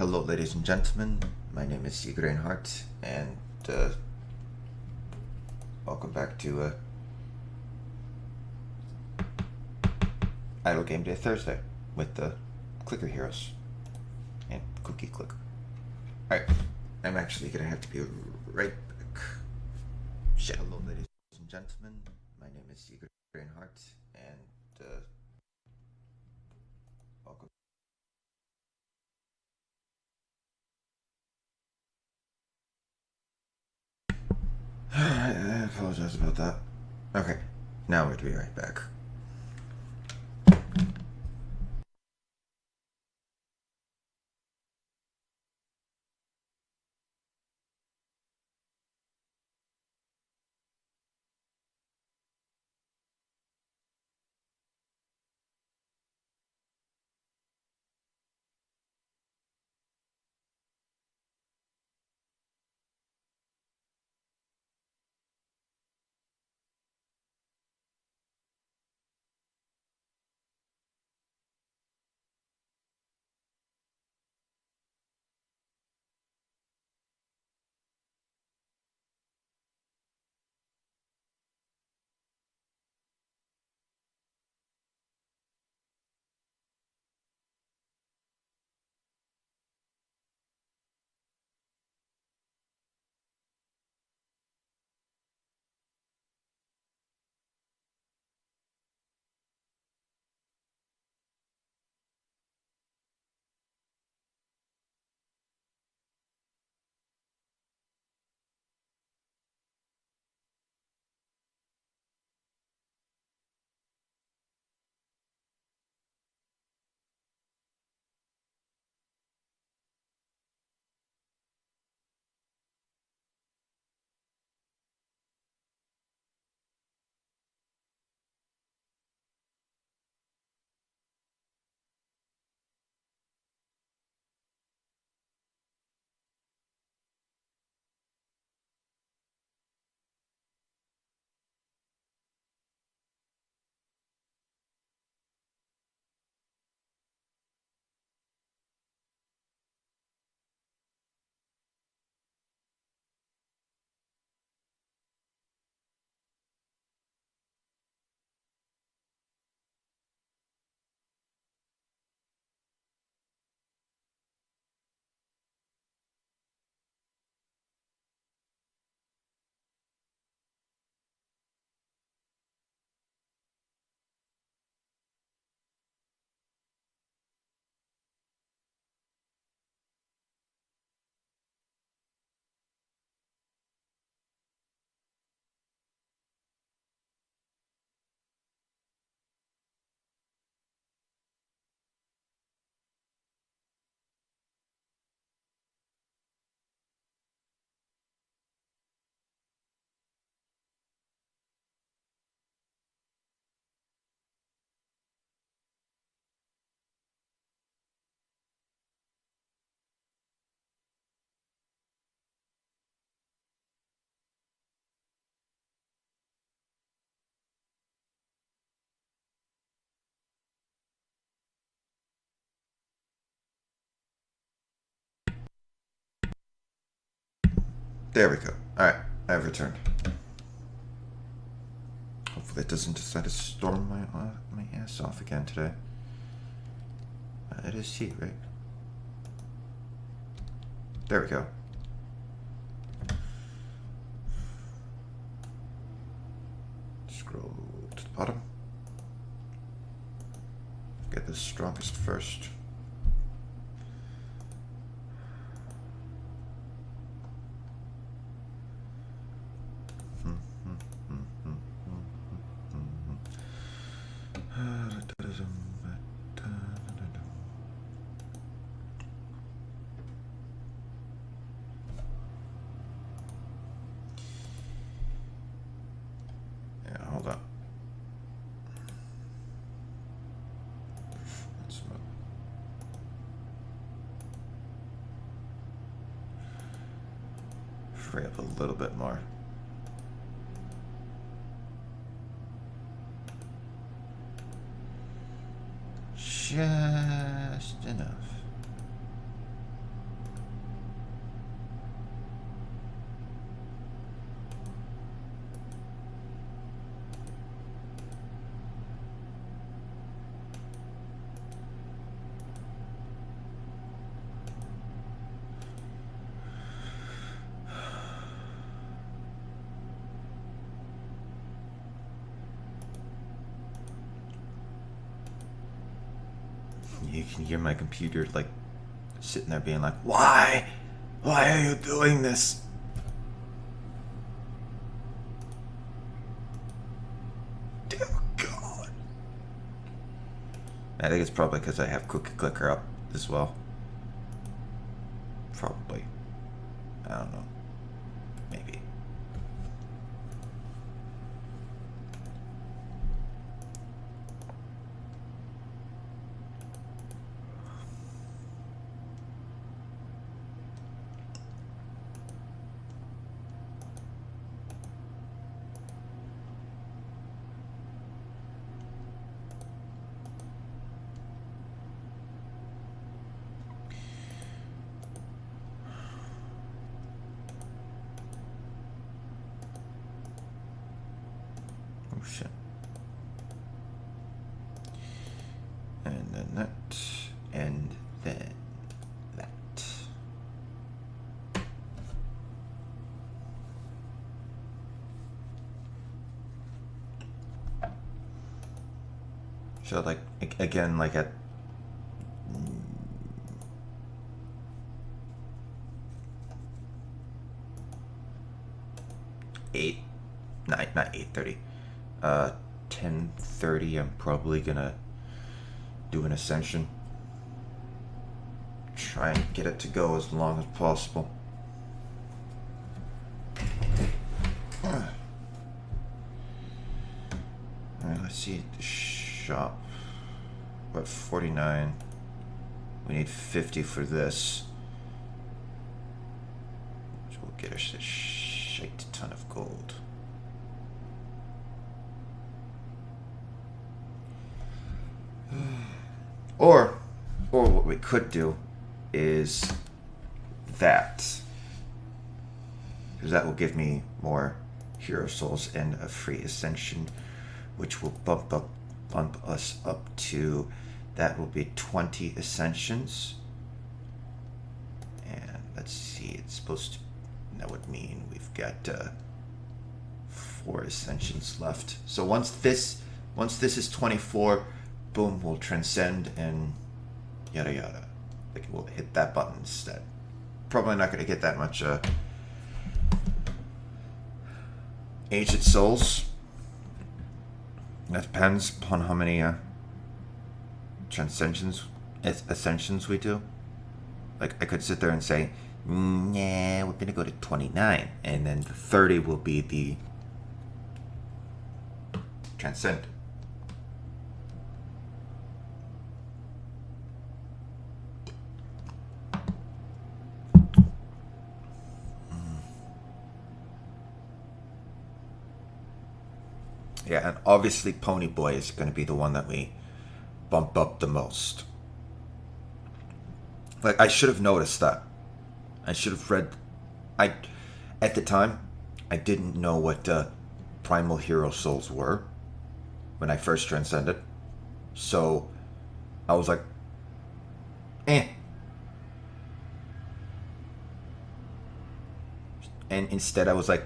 Hello, ladies and gentlemen. My name is Sigurd Reinhardt, and welcome back to Idle Game Day Thursday with the Clicker Heroes and Cookie Clicker. Alright, I'm actually gonna have to be right back. Shit. Hello, ladies and gentlemen. My name is Sigurd Reinhardt, and welcome. I apologize about that. Okay, now we'll be right back. There we go. Alright, I've returned. Hopefully it doesn't decide to storm my ass off again today. It is C, right? There we go. Scroll to the bottom. Get the strongest first. Yeah, hold on. Free up a little bit more. Just enough. You can hear my computer like sitting there being like, why? Why are you doing this? Dear God. I think it's probably because I have Cookie Clicker up as well. Probably. I don't know. Maybe. Oh shit. And then that. And then that. So like again, like at not 8:30, 10:30. I'm probably gonna do an ascension. Try and get it to go as long as possible. Alright, let's see the shop. What, 49? We need 50 for this. Which will get us a shite ton of gold. Or what we could do is that. Because that will give me more hero souls and a free ascension, which will bump us up to, that will be 20 ascensions. And let's see, it's supposed to, that would mean we've got 4 ascensions left. So once this is 24, boom, we'll transcend and yada yada. Like we'll hit that button instead. Probably not going to get that much ancient souls. That depends upon how many ascensions we do. Like I could sit there and say, nah, we're gonna go to 29, and then the 30 will be the transcend. Yeah, and obviously Pony Boy is going to be the one that we bump up the most. Like, I should have noticed that. I should have read... At the time, I didn't know what Primal Hero Souls were when I first transcended. So, I was like, eh. And instead I was like,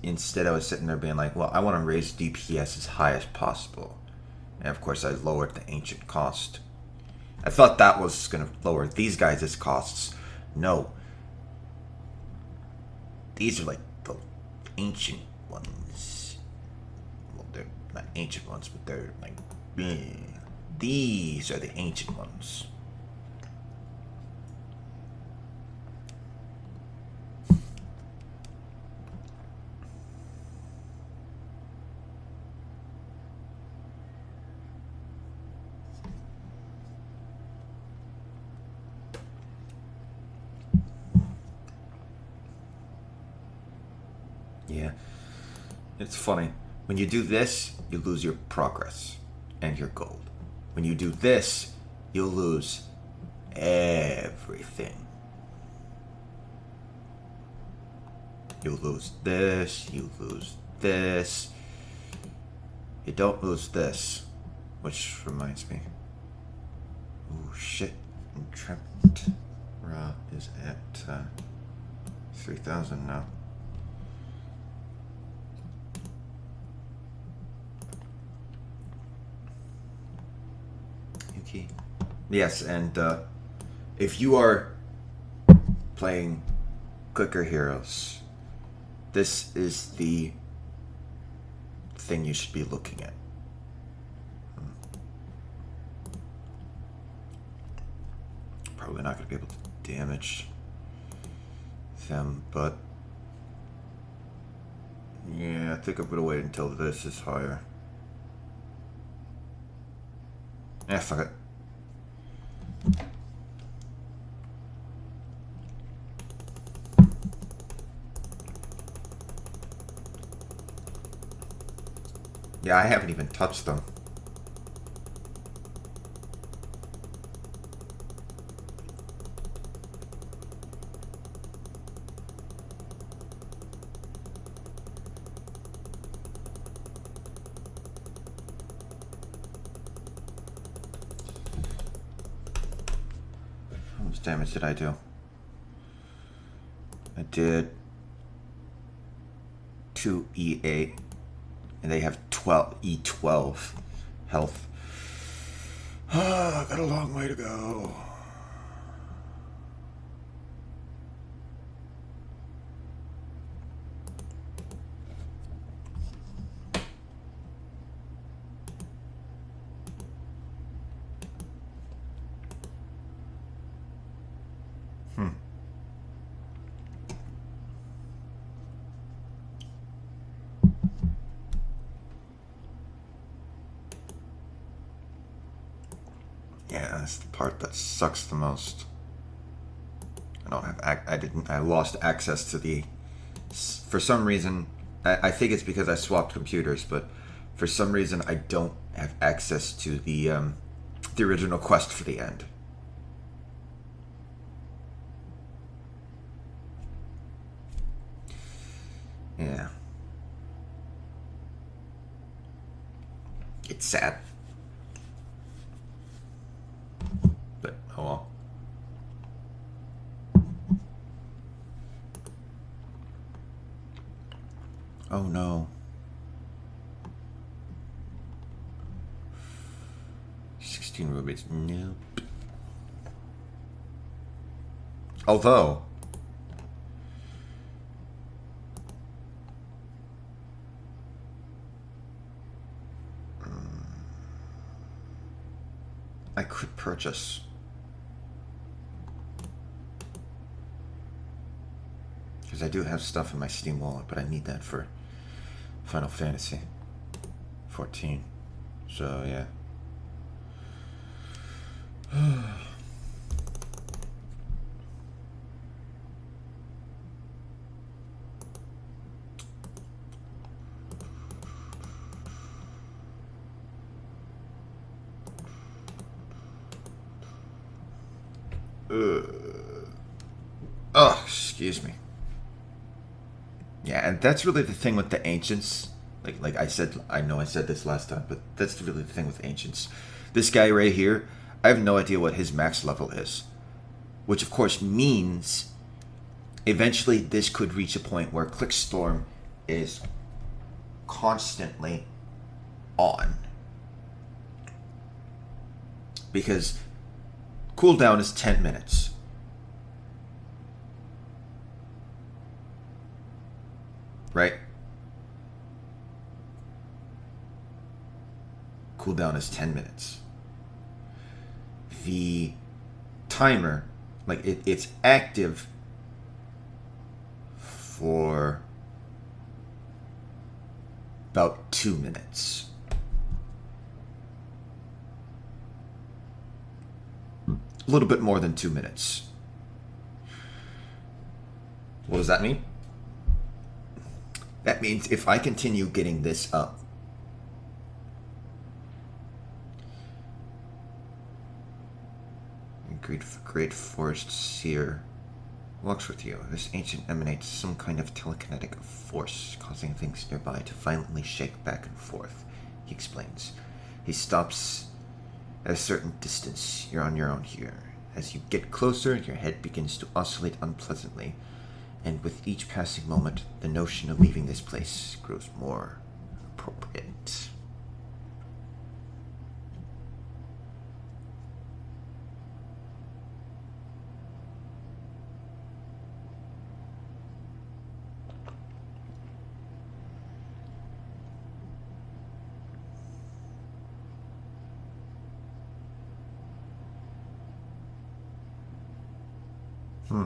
instead I was sitting there being like, well, I want to raise DPS as high as possible. And of course I lowered the ancient cost. I thought that was going to lower these guys' costs. No. These are like the ancient ones. Well, they're not ancient ones, but they're like, these are the ancient ones. Yeah, it's funny. When you do this, you lose your progress and your gold. When you do this, you'll lose everything. You lose this, you lose this. You don't lose this, which reminds me. Oh shit, Entrapment Ra is at 3,000 now. Yuki. Yes, and if you are playing Clicker Heroes, this is the thing you should be looking at. Probably not going to be able to damage them, but yeah, I think I'm going to wait until this is higher. Fuck it. Yeah, I haven't even touched them. How much damage did I do? I did 2E8, and they have 12 E12 health. Got a long way to go. Yeah, that's the part that sucks the most. I don't have I lost access to the, for some reason, I think it's because I swapped computers, but for some reason I don't have access to the original quest for the end. Yeah. It's sad. But, oh well. Oh no. 16 rubies. Nope. Although, I could purchase. Because I do have stuff in my Steam wallet, but I need that for Final Fantasy 14. So, yeah. Oh, excuse me. Yeah, and that's really the thing with the ancients. Like I said, I know I said this last time, but that's really the thing with ancients. This guy right here, I have no idea what his max level is. Which of course means eventually this could reach a point where Clickstorm is constantly on. Because cooldown is 10 minutes. Right? Cooldown is 10 minutes. The timer, like it's active for about 2 minutes. A little bit more than 2 minutes. What does that mean? That means if I continue getting this up, Great Forest Seer walks with you. This ancient emanates some kind of telekinetic force, causing things nearby to violently shake back and forth, he explains. He stops at a certain distance. You're on your own here. As you get closer, your head begins to oscillate unpleasantly, and with each passing moment, the notion of leaving this place grows more appropriate. Hmm.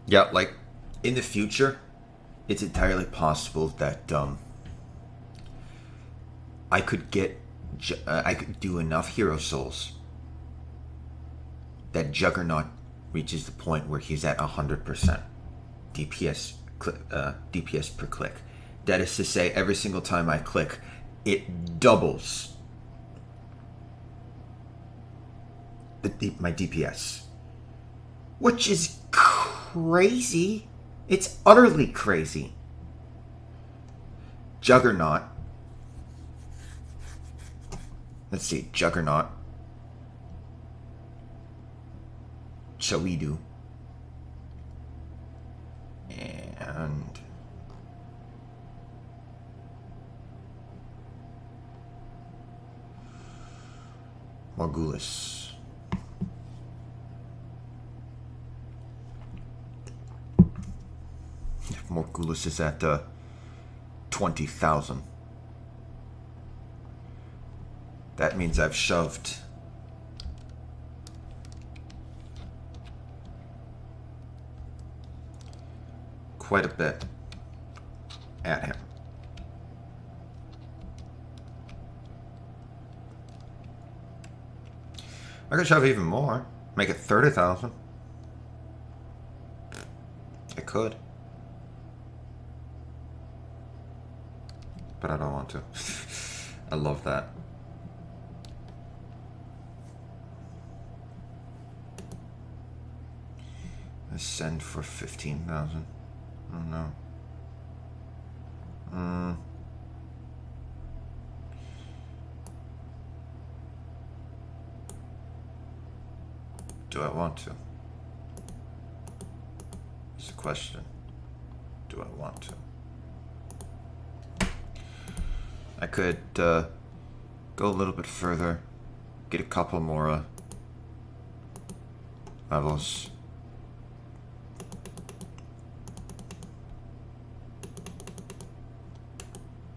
Yeah, like in the future, it's entirely possible that I could I could do enough hero souls that Juggernaut reaches the point where he's at 100% DPS DPS per click. That is to say, every single time I click, it doubles my DPS, which is crazy. It's utterly crazy. Juggernaut. Let's see, Juggernaut. Chalidu. And Morgulus. Morgulus is at 20,000. That means I've shoved quite a bit at him. I could shove even more. Make it 30,000. I could. But I don't want to. I love that. Ascend for 15,000. Oh no. Do I want to? It's a question. Do I want to? I could go a little bit further, get a couple more levels.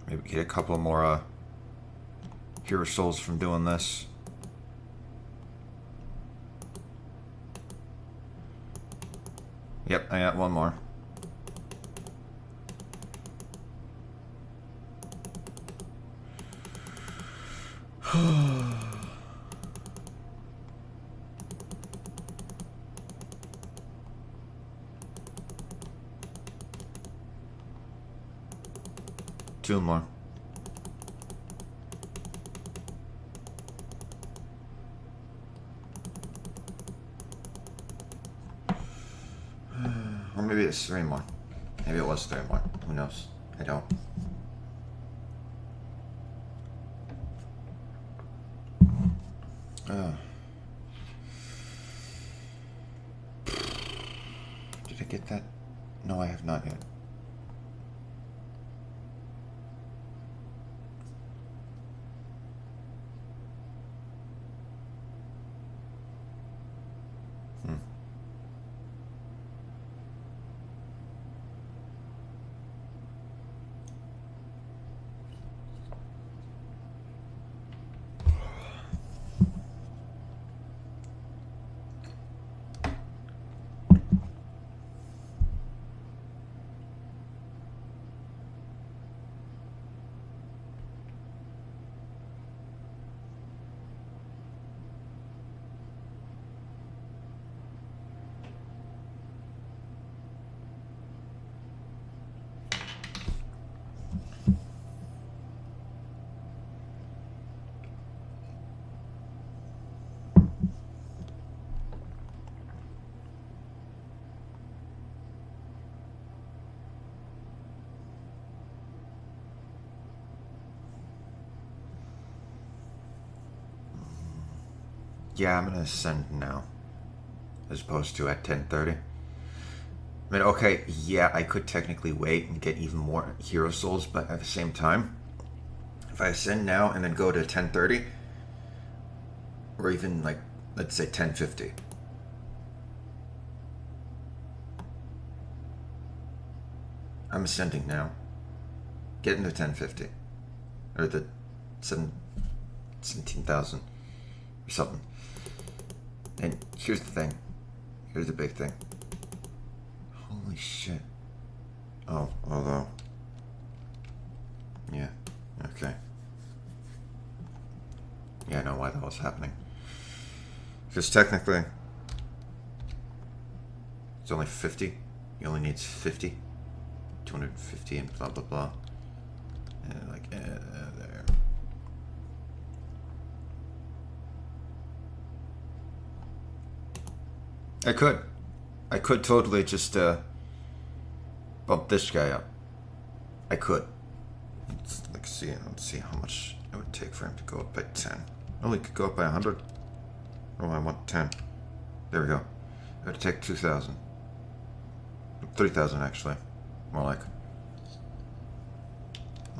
Maybe get a couple more hero souls from doing this. Yep, I got one more. Two more. Or maybe it's three more. Maybe it was three more. Who knows? I don't. Did I get that? No, I have not yet. Yeah, I'm gonna ascend now, as opposed to at 10:30. I mean, okay, yeah, I could technically wait and get even more hero souls, but at the same time, if I ascend now and then go to 1030, or even like, let's say 1050. I'm ascending now. Get into 1050. Or the 17,000 or something. And here's the thing. Here's the big thing. Holy shit. Oh, although. Yeah, okay. Yeah, I know why that was happening. Because technically, it's only 50. He only needs 50. 250 and blah blah blah. And like, there. I could totally just bump this guy up. I could. Let's see how much it would take for him to go up by 10. Only could go up by 100. Oh, I want 10. There we go. It would take 2,000. 3,000 actually. More like.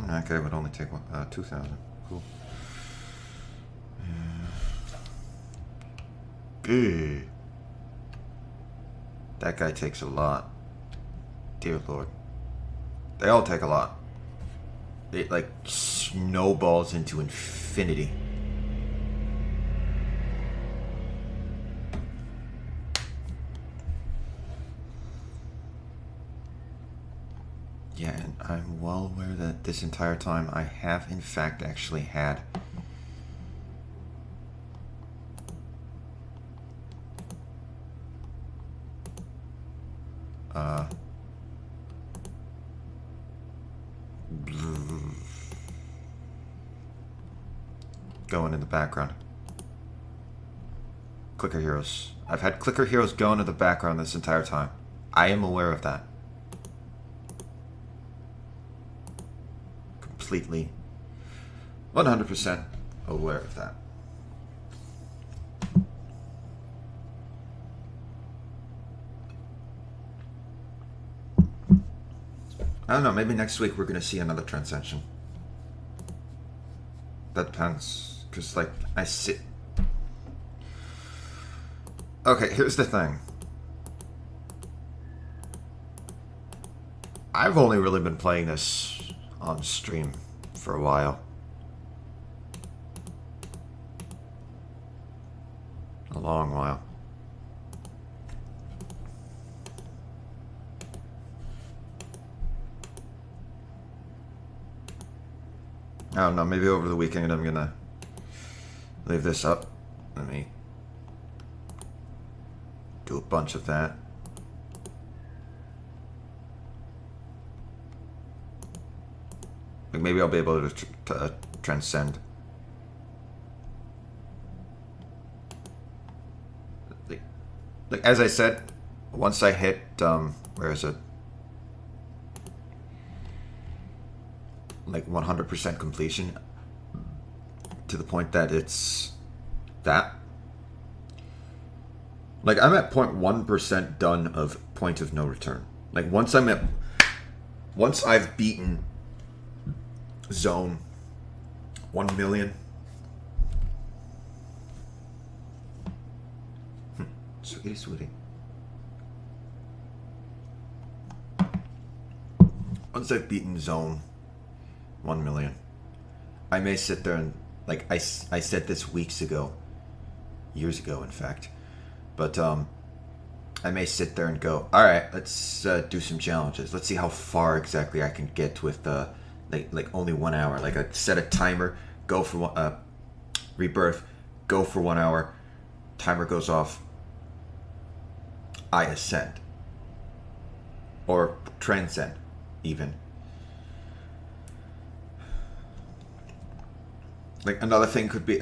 Okay, it would only take 2,000. Cool. Good. That guy takes a lot. Dear Lord. They all take a lot. It like snowballs into infinity. Yeah, and I'm well aware that this entire time I have in fact actually had going in the background. Clicker heroes. I've had clicker heroes going in the background this entire time. I am aware of that. Completely 100% aware of that. I don't know, maybe next week we're gonna see another transcension. That depends, because like I sit. Okay, here's the thing. I've only really been playing this on stream for a while. A long while. I don't know, maybe over the weekend I'm gonna leave this up. Let me do a bunch of that. Like maybe I'll be able to transcend. Like as I said, once I hit where is it? Like 100% completion, to the point that it's that. Like I'm at 0.1% done of point of no return. Like once I've beaten zone 1 million. Sweetie, sweetie. Once I've beaten zone 1 million, I may sit there and, like, I said this weeks ago, years ago in fact, but I may sit there and go, alright, let's do some challenges. Let's see how far exactly I can get with like only 1 hour. Like I set a timer, go for one, rebirth, go for 1 hour, timer goes off, I ascend. Or transcend, even. Like another thing would be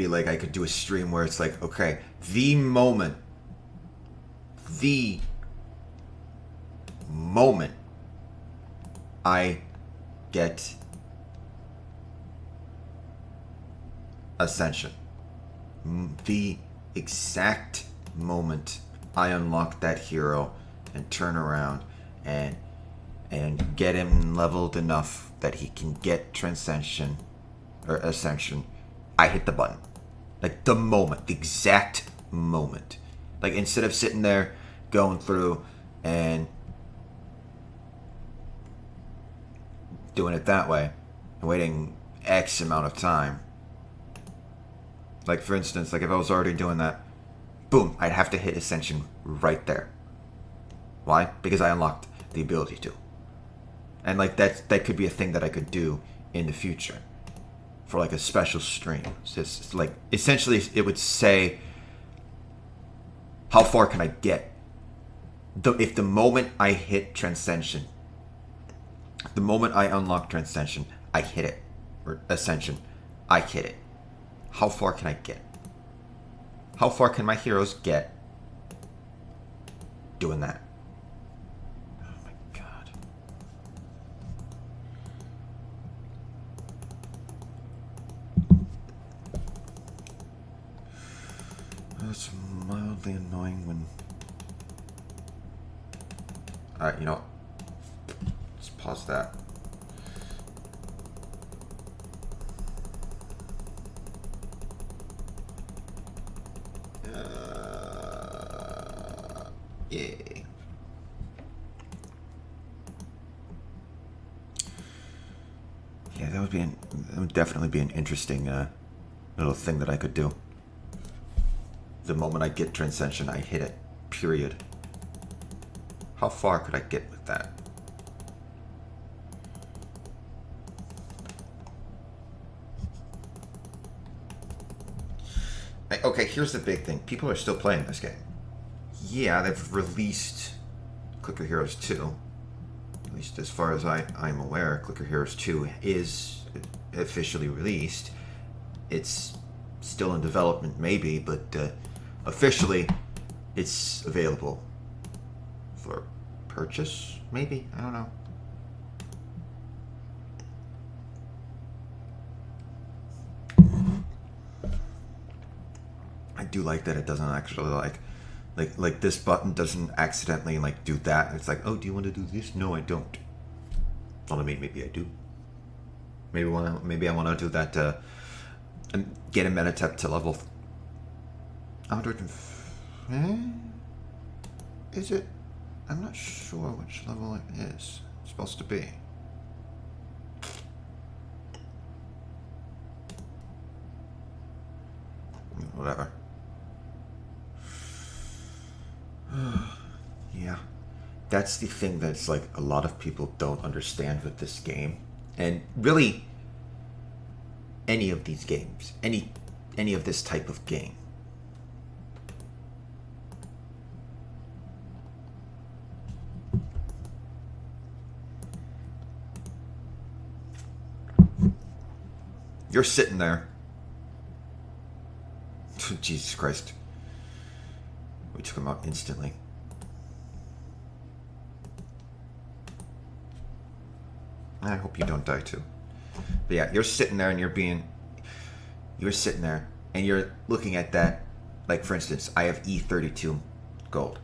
like I could do a stream where it's like, okay, the moment I get ascension, the exact moment I unlock that hero, and turn around and get him leveled enough that he can get Transcension or Ascension, I hit the button. Like the moment, the exact moment. Like instead of sitting there going through and doing it that way and waiting X amount of time. Like for instance, like if I was already doing that, boom, I'd have to hit Ascension right there. Why? Because I unlocked the ability to. And like that could be a thing that I could do in the future for like a special stream. It's just like essentially it would say how far can I get? If the moment I hit Transcension, the moment I unlock Transcension, I hit it. Or Ascension, I hit it. How far can I get? How far can my heroes get doing that? Oh my god. It's mildly annoying when... Alright, you know what? Let's pause that. Yay. Yeah, that would definitely be an interesting little thing that I could do. The moment I get Transcension, I hit it. Period. How far could I get with that? Okay, here's the big thing. People are still playing this game. Yeah, they've released Clicker Heroes 2. At least as far as I'm aware, Clicker Heroes 2 is officially released. It's still in development, maybe, but officially it's available for purchase, maybe? I don't know. I do like that it doesn't actually like this button doesn't accidentally like do that. It's like, oh, do you want to do this? No, I don't. Well, I mean, maybe I do. Maybe I want to do that and get a Metatep to level 100. Is it? I'm not sure which level it is. It's supposed to be. Whatever. Yeah. That's the thing that's like a lot of people don't understand with this game. And really any of these games, any of this type of game. You're sitting there. Jesus Christ. We took him out instantly. I hope you don't die too. But yeah, you're sitting there and you're sitting there and you're looking at that. Like for instance, I have E32 gold.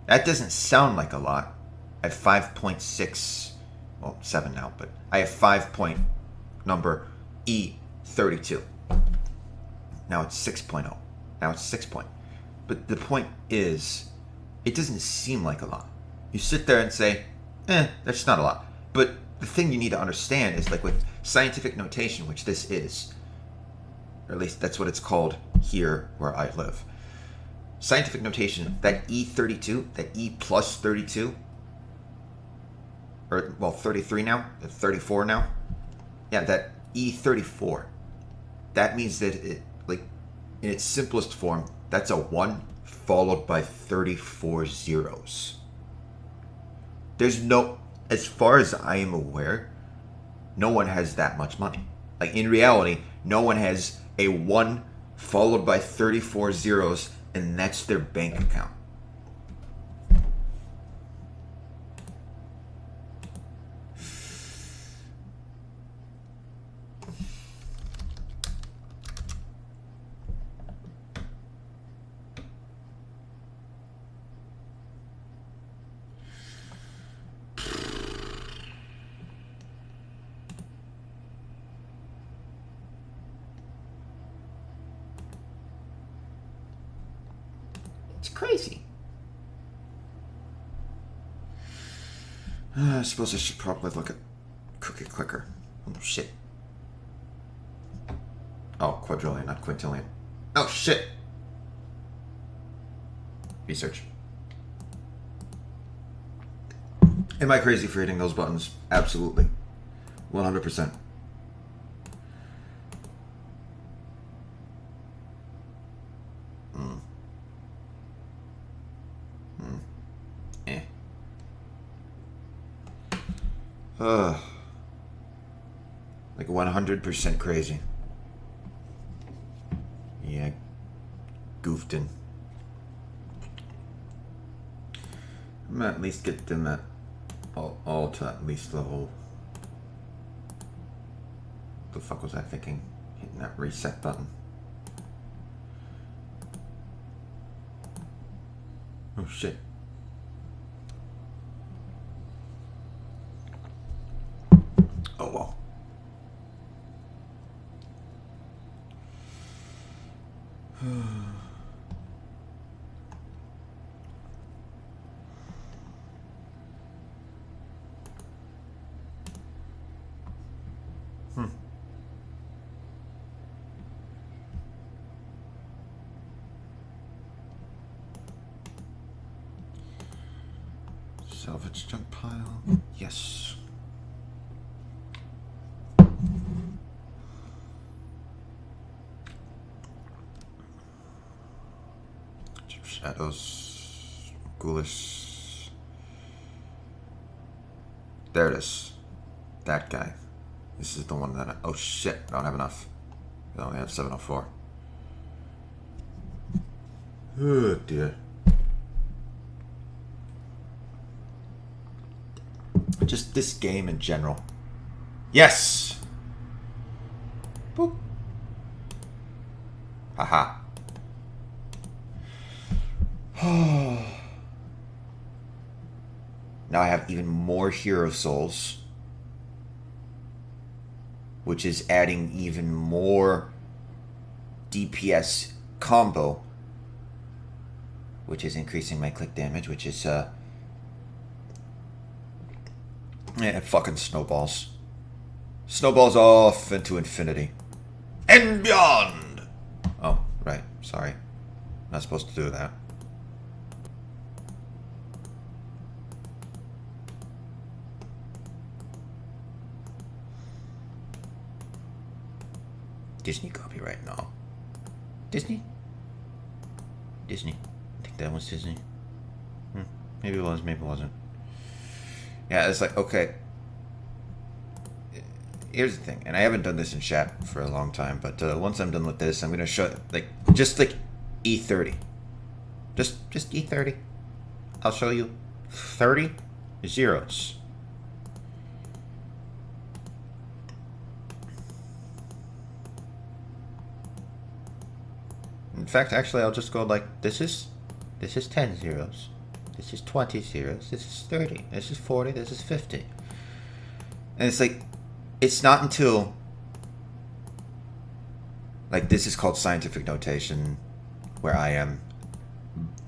That doesn't sound like a lot. I have 5.6, well 7 now, but I have 5 point number E32. Now it's 6.0. Now it's 6 point. But the point is, it doesn't seem like a lot. You sit there and say, that's not a lot. But the thing you need to understand is like with scientific notation, which this is, or at least that's what it's called here where I live. Scientific notation, that E32, that E plus 32, or well 33 now, 34 now. Yeah, that E34. That means that it, like, in its simplest form, that's a 1 followed by 34 zeros. There's no, as far as I am aware, no one has that much money. Like in reality, no one has a 1 followed by 34 zeros and that's their bank account. crazy. I suppose I should probably look at cookie clicker. Oh shit. Oh, quadrillion, not quintillion. Oh shit. Research. Am I crazy for hitting those buttons? Absolutely. 100%. Like 100% crazy. Yeah, goofed in. I'm gonna at least get them at all to at least level. The fuck was I thinking? Hitting that reset button. Oh shit. Oh well. Salvage junk pile. Yes. Shadows. Ghoulish. There it is. That guy. This is the one that oh shit, I don't have enough. I only have 704. Oh dear. Just this game in general. Yes! Boop. Haha. Now I have even more hero souls, which is adding even more DPS combo, which is increasing my click damage, which is it fucking snowballs. Snowballs off into infinity. And beyond! Oh, right. Sorry. Not supposed to do that. Disney copyright, no. Disney? Disney. I think that was Disney. Maybe it was, maybe it wasn't. Yeah, it's like, okay. Here's the thing, and I haven't done this in chat for a long time, but once I'm done with this, I'm gonna show, like, just like E30. Just E30. I'll show you 30 zeros. In fact, actually, I'll just go like, this is 10 zeros. This is 20 zeros. This is 30. This is 40. This is 50. And it's like, it's not until, like, this is called scientific notation, where I am,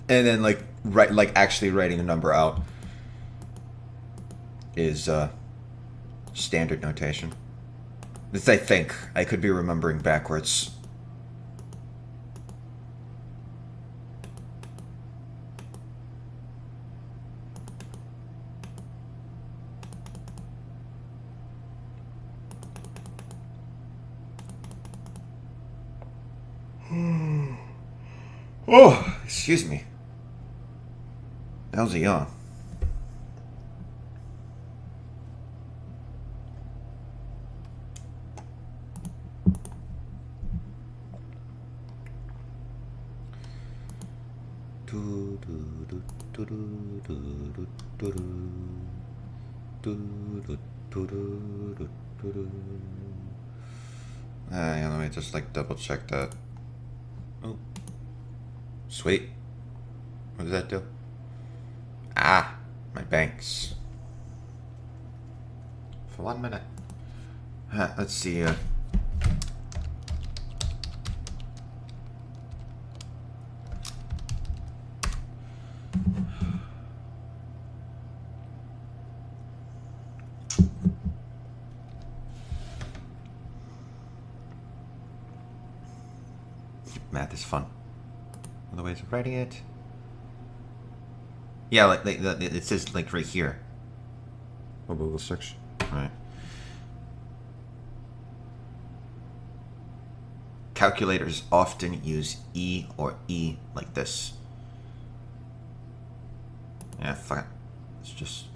and then like actually writing a number out is standard notation. This, I think, I could be remembering backwards. Oh, excuse me. That was a yawn. Yeah, let me just like double check that. Oh. Sweet. What does that do? Ah, my banks. For 1 minute. Let's see. Math is fun. Other ways of writing it. Yeah, like it says like right here. Oh, Google search. Right. Calculators often use E or E like this. Yeah, fuck it. It's just...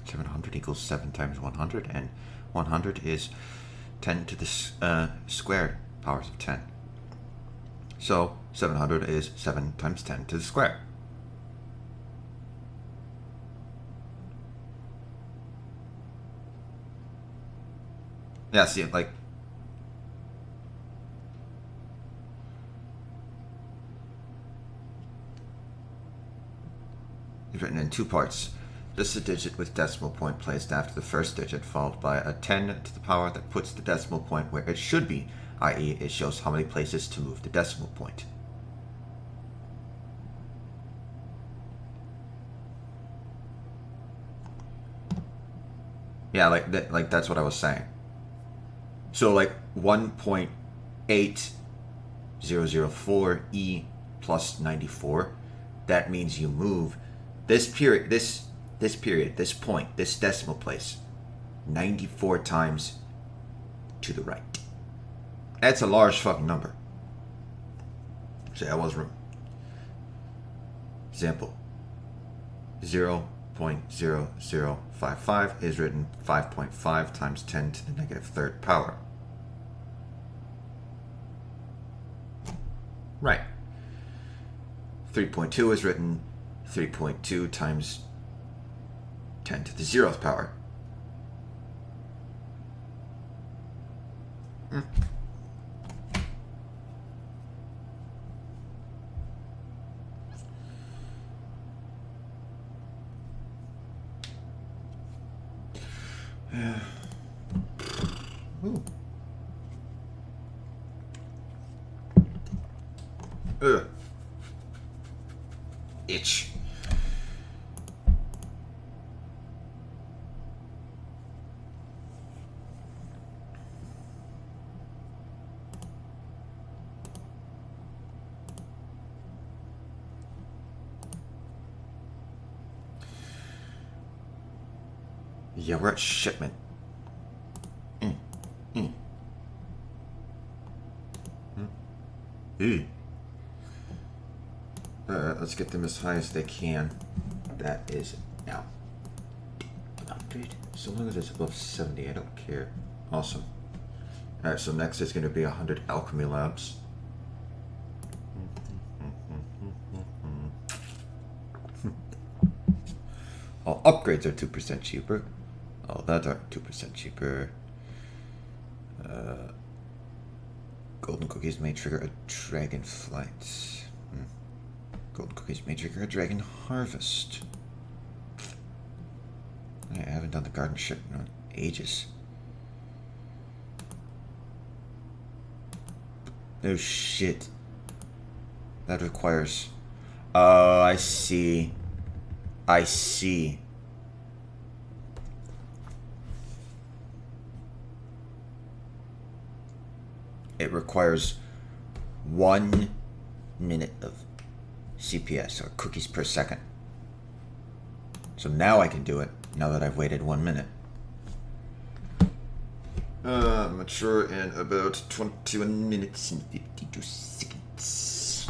$700 equals 7 times 100, and 100 is 10 to the squared powers of 10. So 700 is 7 times 10 to the square. Yeah, see, like... It's written in two parts. This is a digit with decimal point placed after the first digit, followed by a 10 to the power that puts the decimal point where it should be, i.e. it shows how many places to move the decimal point. Yeah, like that's what I was saying. So like 1.8004 E plus 94, that means you move this period, this period, this point, this decimal place, 94 times to the right. That's a large fucking number. See, I was wrong. Example. 0.0055 is written 5.5 times 10 to the negative third power. Right. 3.2 is written 3.2 times 10 to the 0th power. Ooh. Ugh. Itch. Yeah, we're at shipment. Let's get them as high as they can. That is now. Upgrade. So long as it's above 70, I don't care. Awesome. Alright, so next is going to be 100 alchemy labs. All upgrades are 2% cheaper. All that are 2% cheaper. Golden cookies may trigger a dragon flight. Golden cookies may trigger a dragon harvest. I haven't done the garden shit in ages. Oh shit. That requires... Oh, I see. I see. It requires 1 minute of CPS, or cookies per second. So now I can do it, now that I've waited 1 minute. Mature in about 21 minutes and 52 seconds.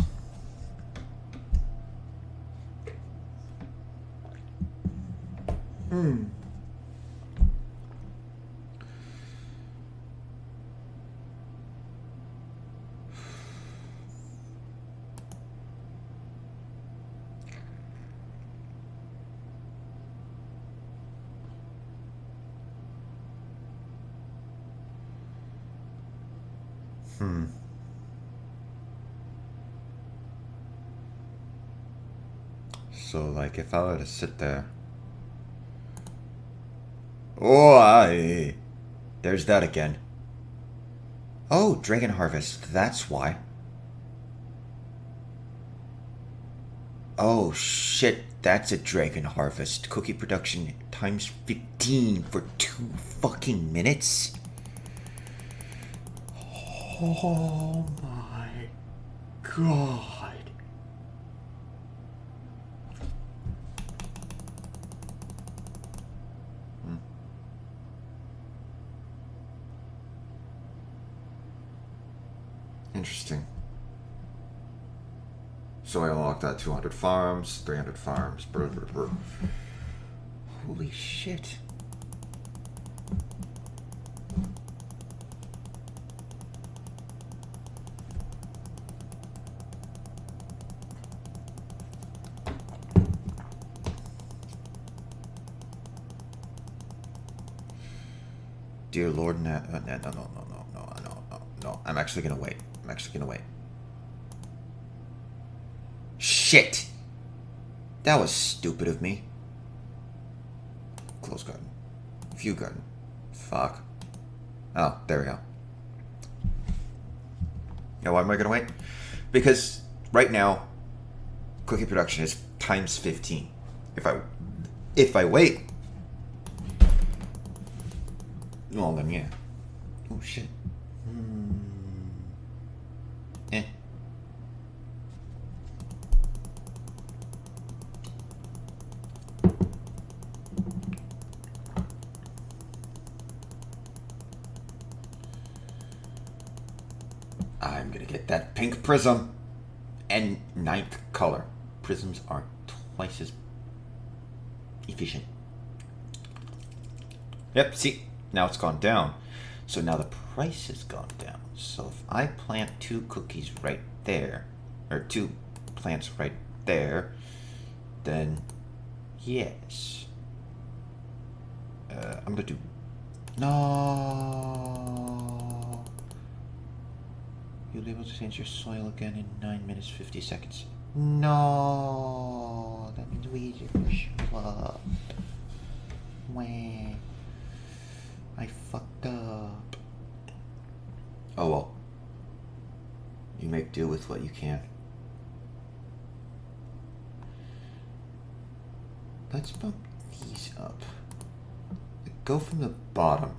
So, like, if I were to sit there... Oh, there's that again. Oh, Dragon Harvest, that's why. Oh shit, that's a dragon harvest. Cookie production times 15 for 2 fucking minutes? Oh my god. Interesting. So I unlocked that 200 farms, 300 farms. Brr, brr, brr. Holy shit. Dear Lord, no. I'm actually gonna wait. Shit! That was stupid of me. Close garden. View garden. Fuck. Oh, there we go. Now, why am I gonna wait? Because right now, cookie production is times 15. If I wait, well then yeah. Oh shit. Eh. I'm gonna get that pink prism and 9th color. Prisms are twice as efficient. Yep, see, now it's gone down. So now the price has gone down. So if I plant 2 cookies right there, or 2 plants right there, then yes. I'm gonna do... No. You'll be able to change your soil again in 9 minutes 50 seconds. No. That means weeds are gonna show up. Wah. I fucked up. Oh well. You make do with what you can. Let's bump these up. Go from the bottom.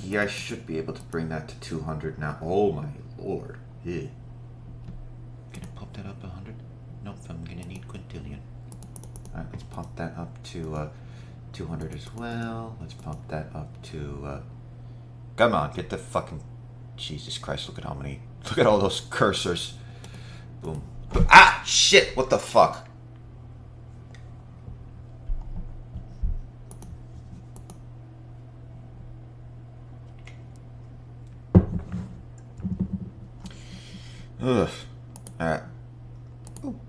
Yeah, I should be able to bring that to 200 now. Oh my lord. Yeah. Gonna pump that up 100? Nope, I'm gonna need quintillion. Alright, let's pump that up to 200 as well. Let's pump that up to come on, get the fucking... Jesus Christ, look at how many... Look at all those cursors. Boom. Ah! Shit! What the fuck? Ugh. Alright. Boom.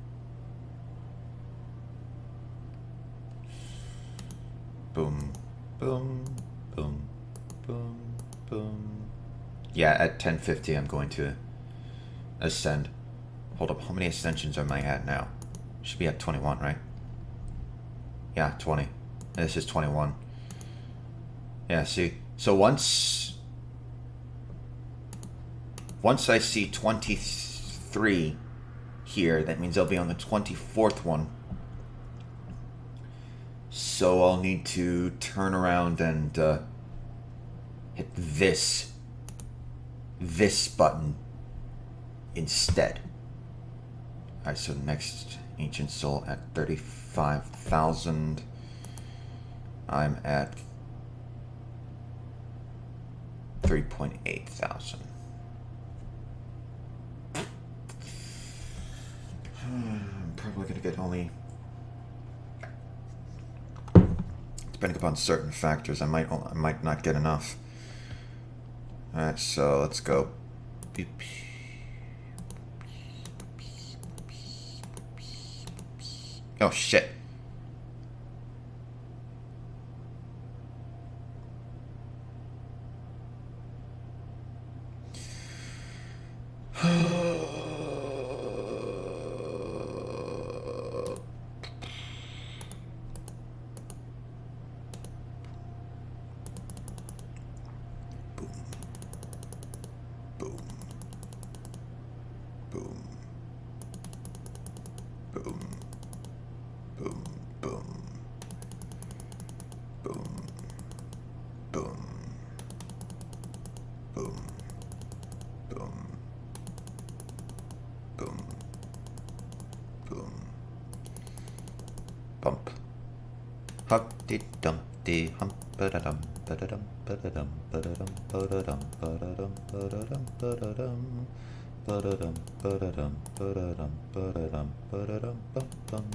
Boom. Boom. Boom. Boom. Yeah, at 1050 I'm going to ascend. Hold up, how many ascensions am I at now? Should be at 21, right? Yeah, 20. This is 21. Yeah, see? So once I see 23 here, that means I'll be on the 24th one. So I'll need to turn around and hit this button instead. Alright, so next Ancient Soul at 35,000. I'm at 3.8 thousand. I'm probably gonna get only... Depending upon certain factors, I might not get enough. Alright, so let's go. Oh shit. Boom. Boom. Boom. Boom. Boom. Boom. Boom. Boom. Boom. Boom. Boom. Bump. Humpty Dumpty Hump ba-da-dum ba-da-dum ba-da-dum ba-da-dum ba-da-dum ba-da-dum ba-da-dum ba-da-dum ba-da-dum ba-da-dum ba-da-dum ba-da-dum ba-da-dum bum-bum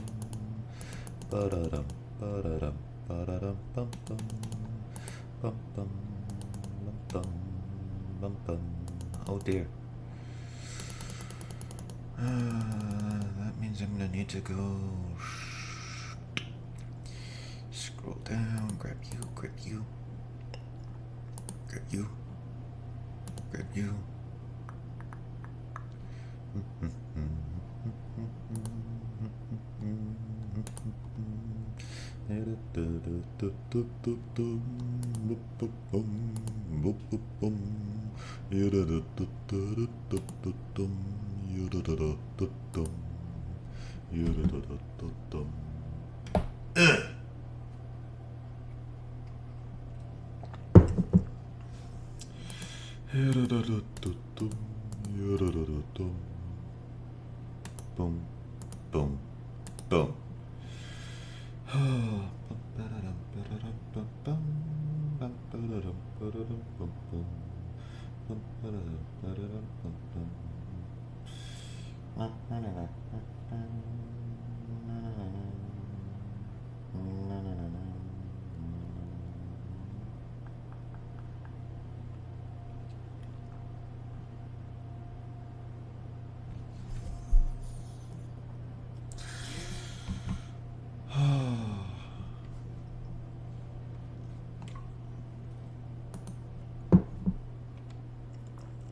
ba-da-dum ba-da-dum ba-da-dum bum-bum bum-bum bum-bum bum-bum. Oh dear. That means I'm gonna need to go scroll down, grab you, grab you, grab you, grab you. Boom, boom, boom.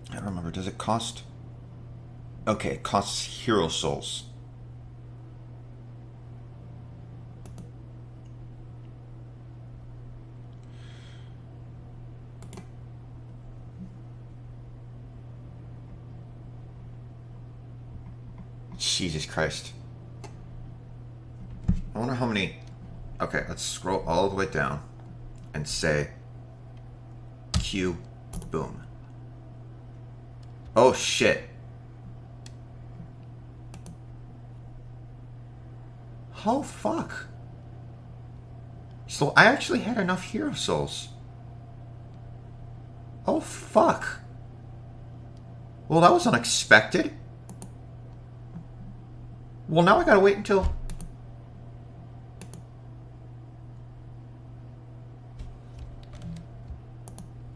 I don't remember. Does it cost? Okay, it costs hero souls. Jesus Christ. I wonder how many... Okay, let's scroll all the way down and say Q, boom. Oh shit. Oh fuck. So I actually had enough hero souls. Oh fuck. Well, that was unexpected. Well, now I gotta wait until...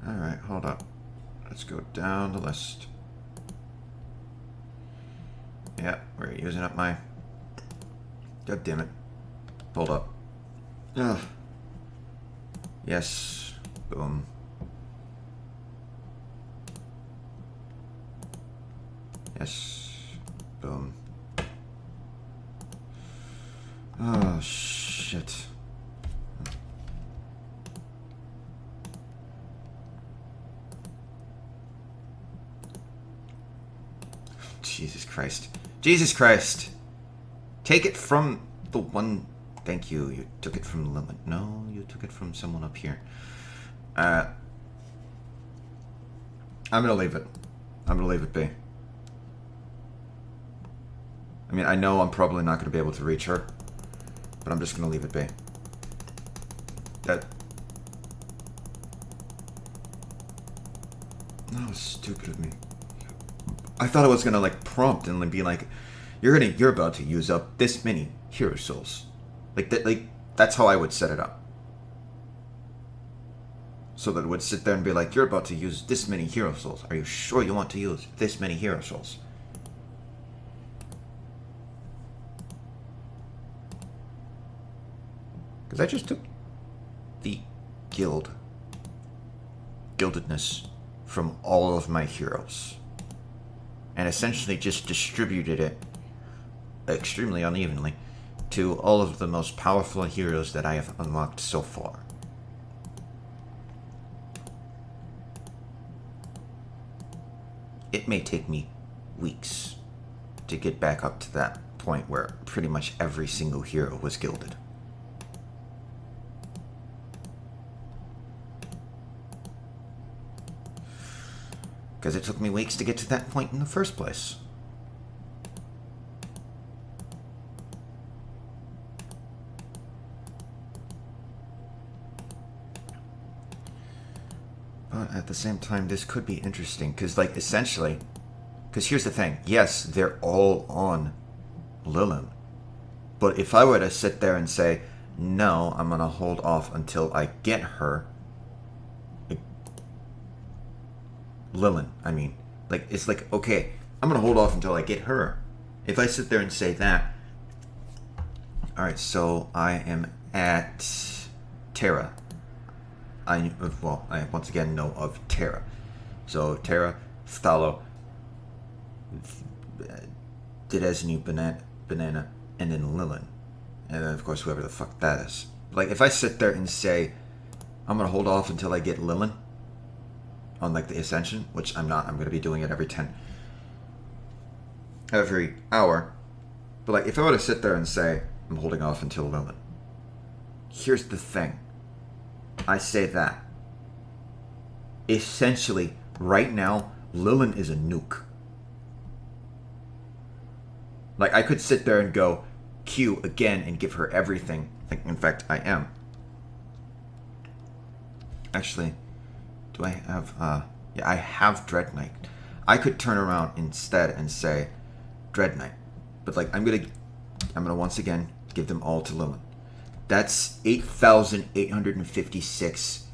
Alright, hold up. Let's go down the list. Yeah, we're using up my... God damn it. Hold up. Ugh. Yes. Boom. Yes. Boom. Oh, shit. Jesus Christ. Jesus Christ. Take it from the one... Thank you. You took it from Lilith. No, you took it from someone up here. I'm gonna leave it. I'm gonna leave it be. I mean, I know I'm probably not gonna be able to reach her, but I'm just gonna leave it be. That was stupid of me. I thought I was gonna like prompt and be like, you're about to use up this many hero souls. Like that's how I would set it up. So that it would sit there and be like, you're about to use this many hero souls. Are you sure you want to use this many hero souls? Because I just took the gildedness from all of my heroes and essentially just distributed it extremely unevenly to all of the most powerful heroes that I have unlocked so far. it may take me weeks to get back up to that point where pretty much every single hero was gilded. Because it took me weeks to get to that point in the first place. But at the same time, this could be interesting, because, like, essentially, because here's the thing, yes, they're all on Lilin, but if I were to sit there and say, no, I'm going to hold off until I get her, Lilin, I mean, like, it's like, okay, I'm going to hold off until I get her. If I sit there and say that, alright, so I am at Terra. I once again know of Terra. So Terra, Thalo, Dedesnu, Banana, and then Lilin. And then, of course, whoever the fuck that is. Like, if I sit there and say, I'm going to hold off until I get Lilin on, like, the Ascension, which I'm not. I'm going to be doing it every hour. But, like, if I were to sit there and say, I'm holding off until Lilin, here's the thing. I say that. Essentially, right now, Lilin is a nuke. Like, I could sit there and go Q again and give her everything. In fact, I am. Actually, do I have, yeah, I have Dread Knight. I could turn around instead and say Dread Knight. But, like, I'm gonna once again give them all to Lilin. That's 8,856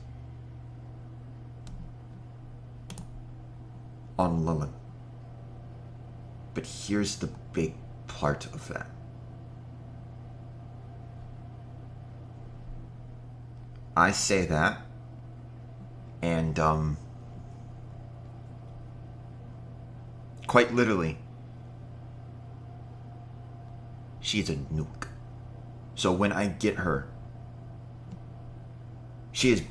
on Lilin. But here's the big part of that. I say that, and quite literally, she's a nuke. So when I get her, she is...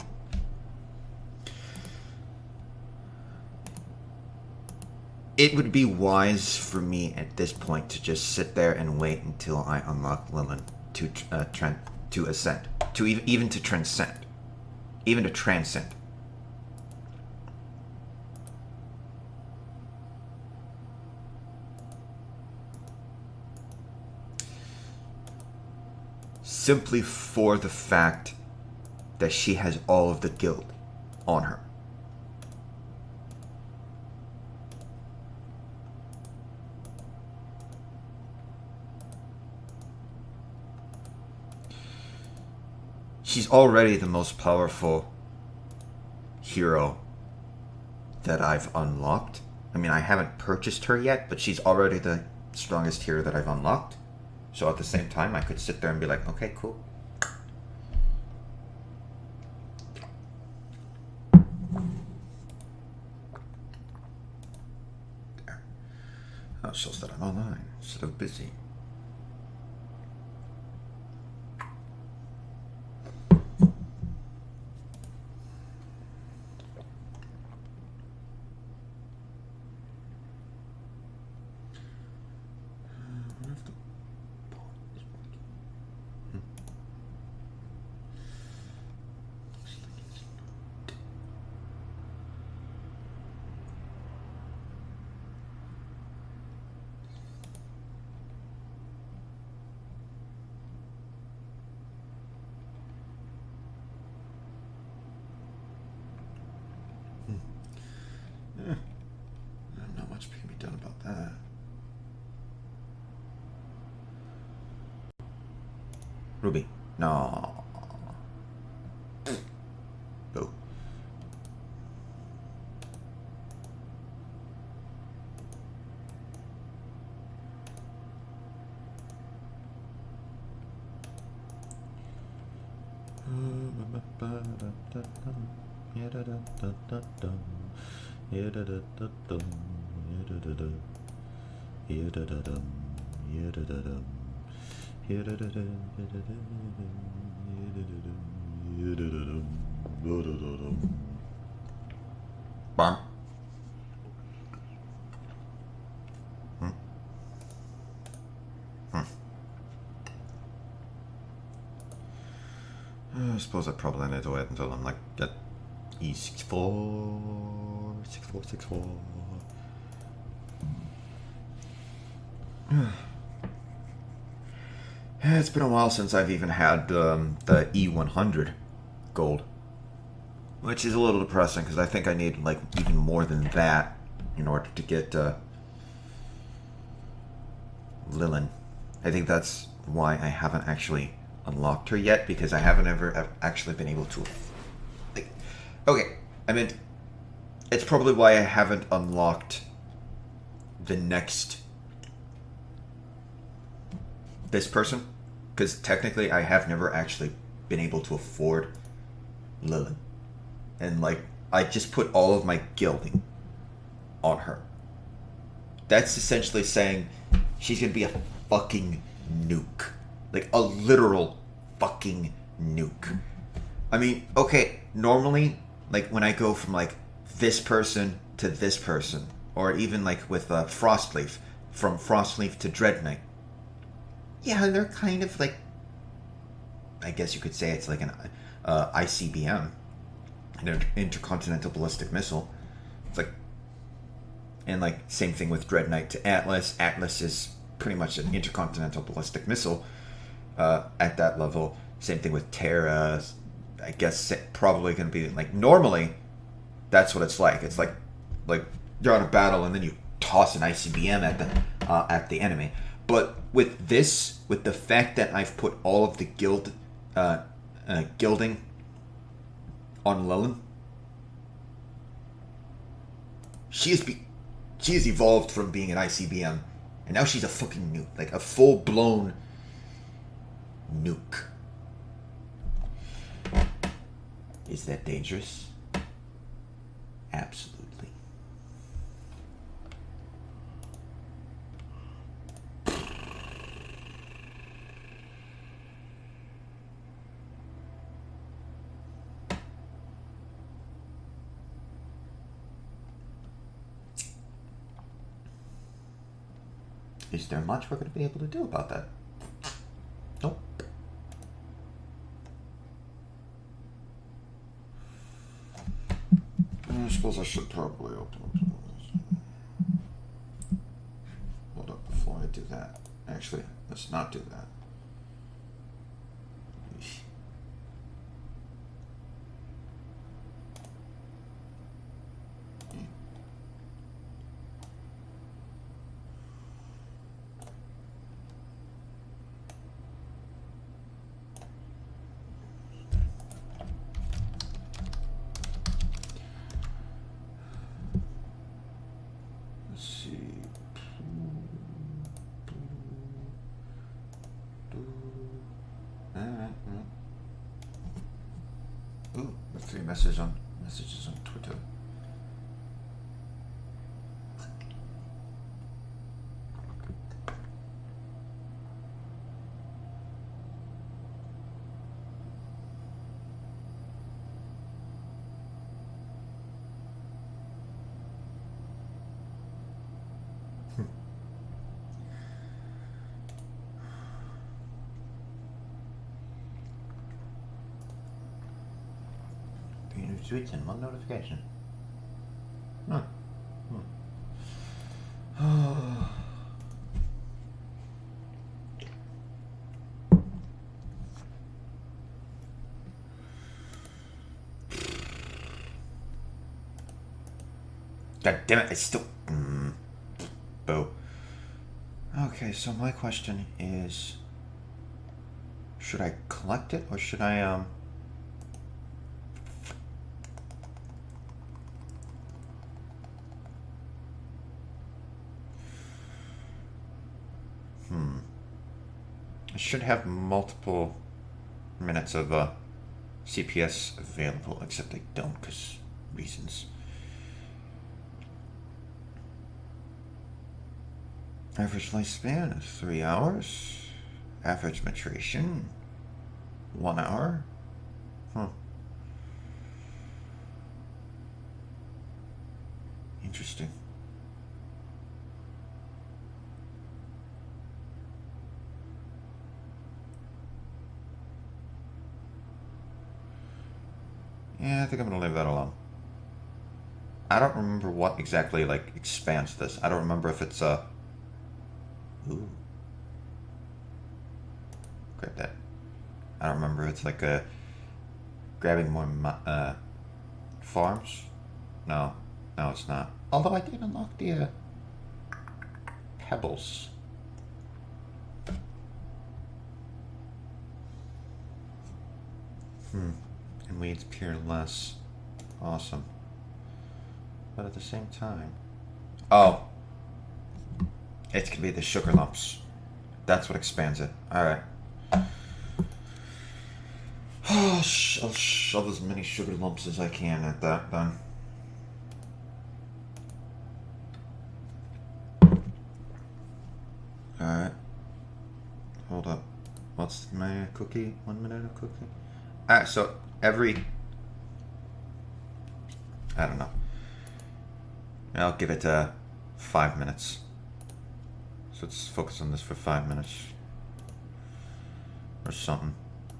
It would be wise for me at this point to just sit there and wait until I unlock Lilin to ascend, to even to transcend, even to transcend. Simply for the fact that she has all of the guild on her. She's already the most powerful hero that I've unlocked. I mean, I haven't purchased her yet, but she's already the strongest hero that I've unlocked. So at the same time, I could sit there and be like, okay, cool. There. Oh, it shows that I'm online instead of busy. Not much can be done about that. Ruby. No. Boo. Bam. suppose I probably need to wait until I'm like at E64, 64, 64. It's been a while since I've even had the E100 gold, which is a little depressing because I think I need like even more than that in order to get Lilin. I think that's why I haven't actually unlocked her yet, because I haven't ever actually been able to. Like, okay, I mean, it's probably why I haven't unlocked the next this person, because technically I have never actually been able to afford Lilin, and like I just put all of my gilding on her. That's essentially saying she's gonna be a fucking nuke. Like a literal fucking nuke. I mean, okay, normally, like when I go from like this person to this person, or even like with Frostleaf, from Frostleaf to Dread Knight, yeah, they're kind of like, I guess you could say it's like an ICBM, an intercontinental ballistic missile. It's like, and like same thing with Dread Knight to Atlas. Atlas is pretty much an intercontinental ballistic missile at that level. Same thing with Terra. I guess probably going to be like, normally that's what it's like. It's like you're on a battle and then you toss an ICBM at the enemy. But with this, with the fact that I've put all of the gilding on Lilin, she has evolved from being an ICBM, and now she's a fucking nuke, like a full-blown nuke. Is that dangerous? Absolutely. Is there much we're going to be able to do about that? Nope. I suppose I should probably open up some of this. Hold up before I do that. Actually, let's not do that. Ooh, the 3 messages on Twitter. Tweets and 1 notification. Huh. God damn it, I still... Boo. Okay, so my question is... should I collect it, or should I, I should have multiple minutes of CPS available, except I don't, because reasons. Average lifespan is 3 hours. Average maturation, 1 hour. Interesting. think I'm gonna leave that alone. I don't remember what exactly, like, expands this. I don't remember if it's, ooh. Grab that. I don't remember if it's, like, grabbing more, farms? No. No, it's not. Although I did unlock the, pebbles. And weeds appear less. Awesome. But at the same time... Oh. It's gonna be the sugar lumps. That's what expands it. Alright. I'll shove as many sugar lumps as I can at that then. Alright. Hold up. What's my cookie? 1 minute of cookie? Alright, so every... I don't know. I'll give it 5 minutes. So let's focus on this for 5 minutes. Or something.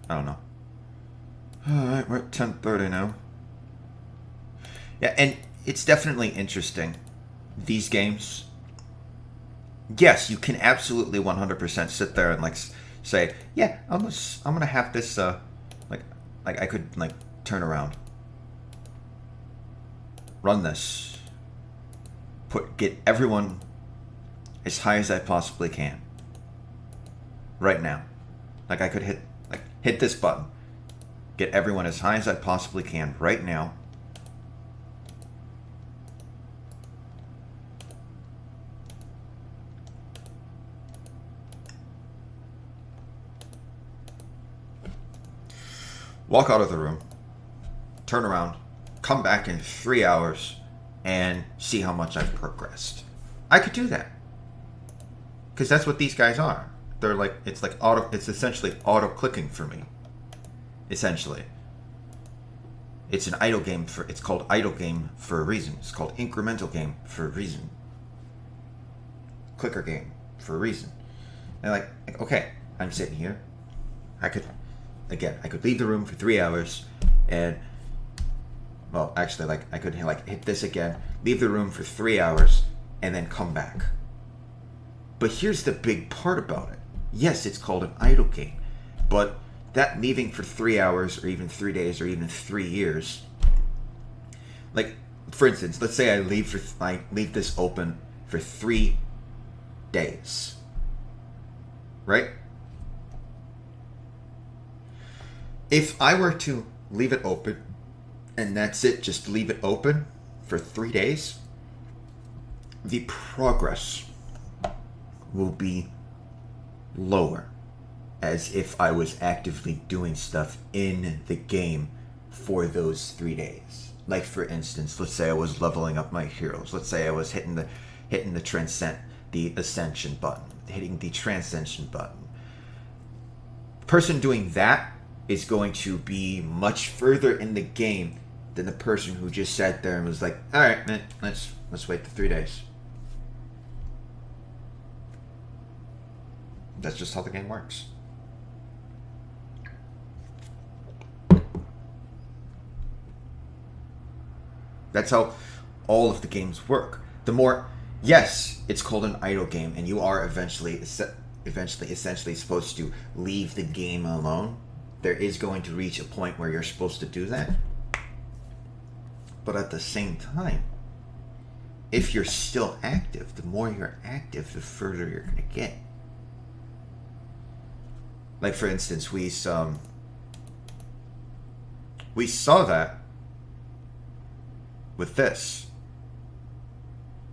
I don't know. Alright, we're at 10:30 now. Yeah, and it's definitely interesting. These games... Yes, you can absolutely 100% sit there and like say, yeah, I'm gonna have this like I could like turn around, run this, get everyone as high as I possibly can right now. Like I could hit this button, get everyone as high as I possibly can right now. Walk out of the room, turn around, come back in 3 hours, and see how much I've progressed. I could do that. Because that's what these guys are. They're like, it's essentially auto-clicking for me. Essentially. It's an idle game it's called idle game for a reason. It's called incremental game for a reason. Clicker game for a reason. And like okay, I'm sitting here. I could leave the room for 3 hours and, well, actually, like, I could, like, hit this again, leave the room for 3 hours, and then come back. But here's the big part about it. Yes, it's called an idle game, but that leaving for 3 hours, or even 3 days, or even 3 years, like, for instance, let's say I leave this open for 3 days, right? If I were to leave it open, and that's it, just leave it open for 3 days, the progress will be lower, as if I was actively doing stuff in the game for those 3 days. Like, for instance, let's say I was leveling up my heroes. Let's say I was hitting the ascension button, hitting the transcension button. The person doing that is going to be much further in the game than the person who just sat there and was like, all right, man, let's wait the 3 days. That's just how the game works. That's how all of the games work. The more, yes, it's called an idle game, and you are eventually essentially supposed to leave the game alone. There is going to reach a point where you're supposed to do that. But at the same time, if you're still active, the more you're active, the further you're going to get. Like, for instance, we saw that with this.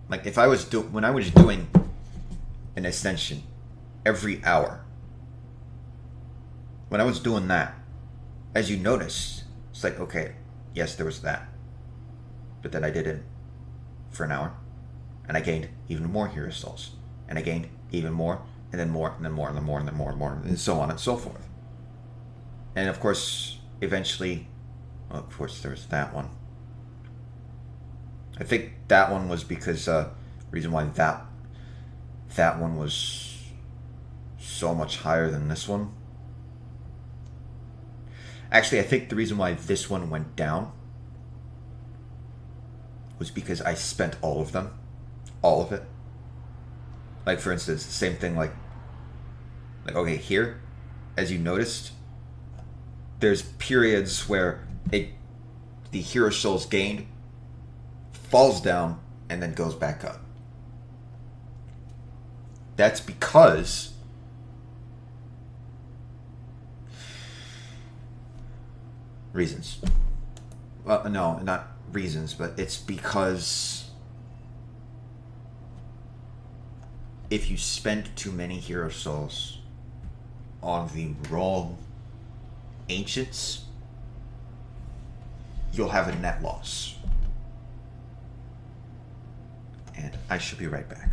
Like, if I was when I was doing an ascension every hour, when I was doing that, as you notice, it's like, okay, yes, there was that. But then I did it for an hour, and I gained even more hero souls, and I gained even more, and then more, and then more, and then more, and then more, and more, and so on and so forth. And of course, eventually, well, of course, there was that one. I think that one was because reason why that one was so much higher than this one. Actually, I think the reason why this one went down was because I spent all of them. All of it. Like, for instance, same thing, like okay, here, as you noticed, there's periods where the hero souls gained falls down and then goes back up. That's because reasons. Well, no, not reasons, but it's because if you spend too many hero souls on the wrong ancients, you'll have a net loss. And I should be right back.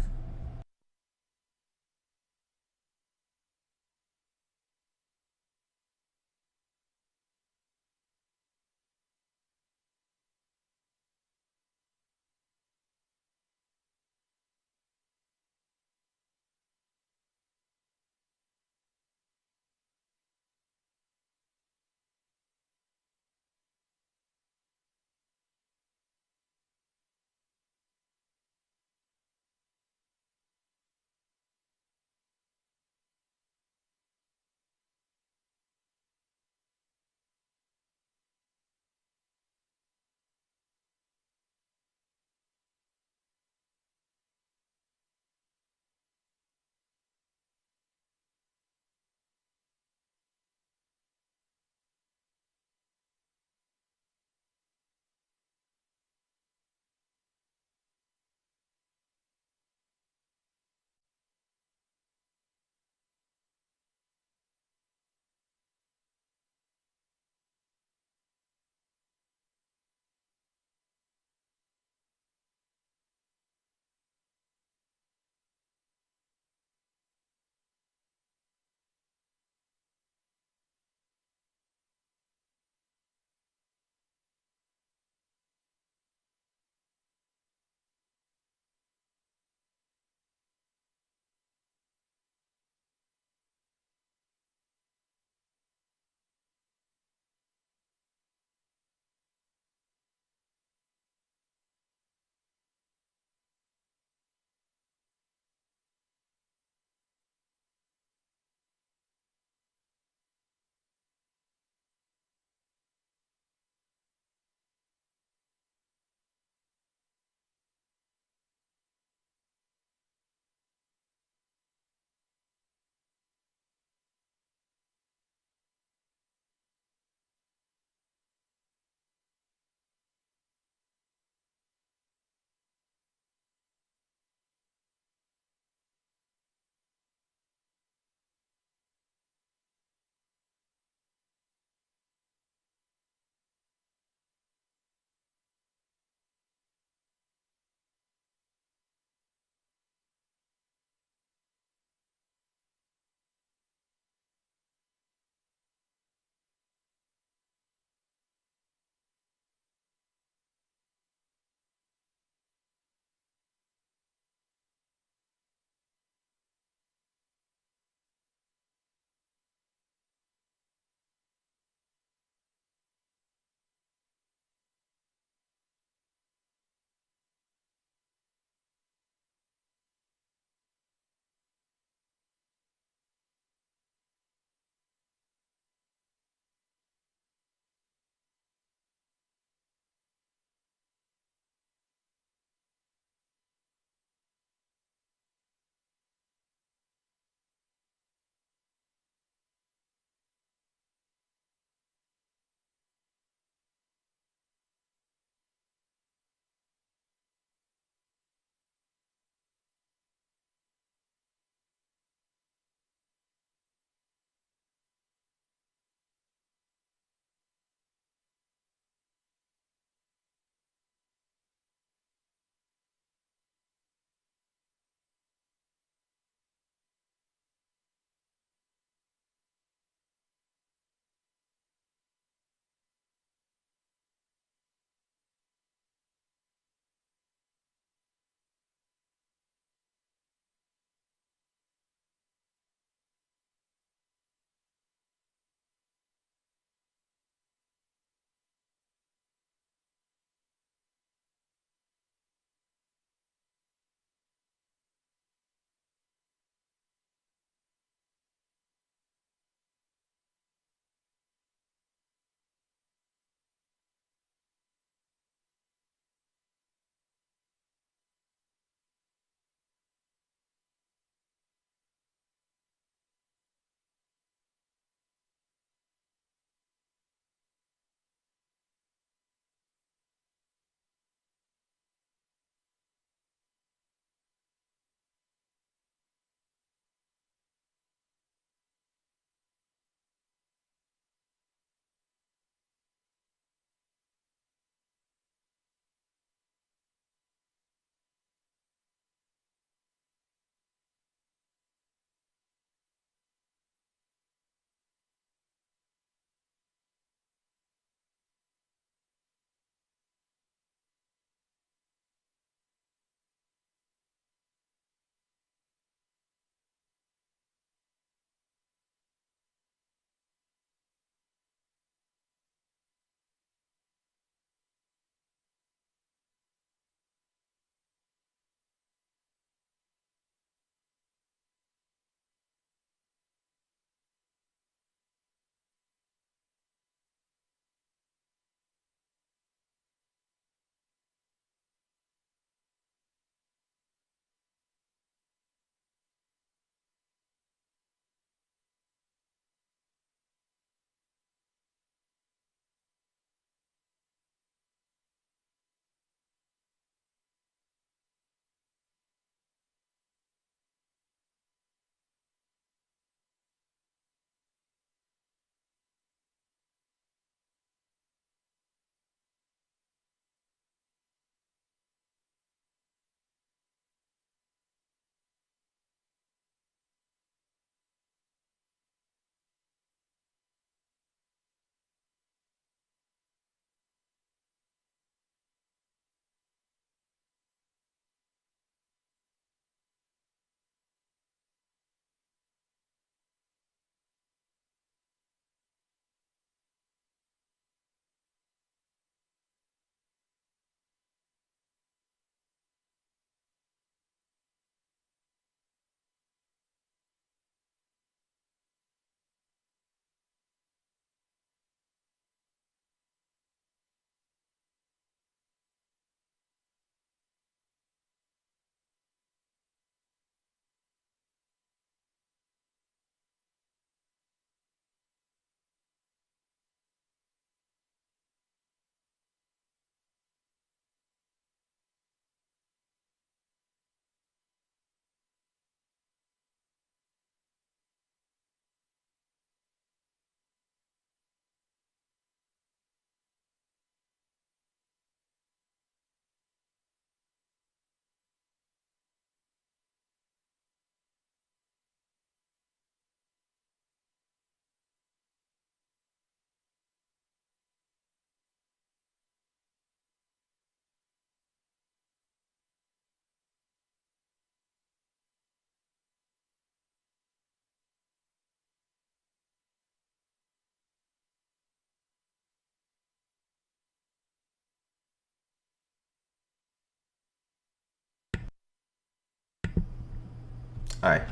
Alright,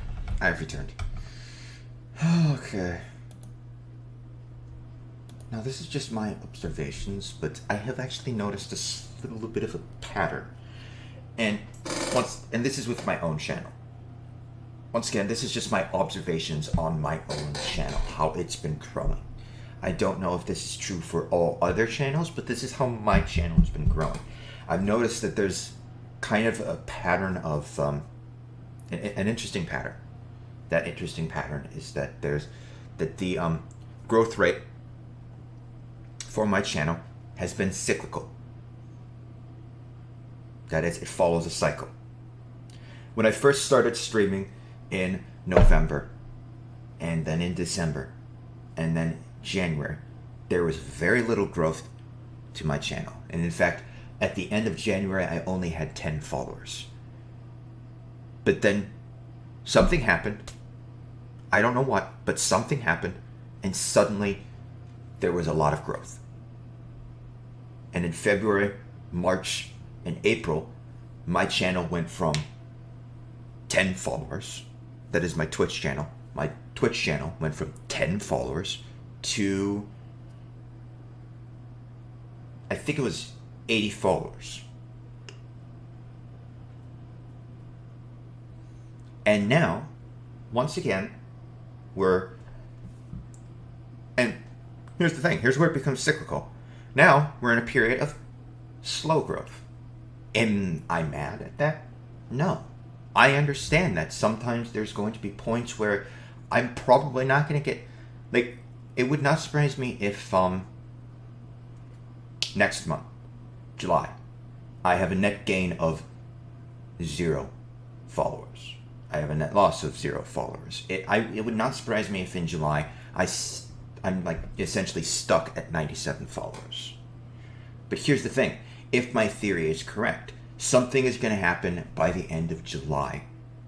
I've returned. Okay. Now this is just my observations, but I have actually noticed a little bit of a pattern. And this is with my own channel. Once again, this is just my observations on my own channel, how it's been growing. I don't know if this is true for all other channels, but this is how my channel has been growing. I've noticed that there's kind of a pattern of an interesting pattern. That interesting pattern is that the growth rate for my channel has been cyclical. That is, it follows a cycle. When I first started streaming in November, and then in December, and then January, there was very little growth to my channel. And in fact, at the end of January, I only had 10 followers. But then something happened. I don't know what, but something happened, and suddenly there was a lot of growth. And in February, March, and April, my channel went from 10 followers. That is my Twitch channel. My Twitch channel went from 10 followers to, I think it was 80 followers. And now, once again, and here's the thing, here's where it becomes cyclical. Now, we're in a period of slow growth. Am I mad at that? No. I understand that sometimes there's going to be points where I'm probably not going to get, like, it would not surprise me if next month, July, I have a net gain of 0 followers. I have a net loss of 0 followers. It would not surprise me if in July I'm like essentially stuck at 97 followers. But here's the thing. If my theory is correct, something is going to happen by the end of July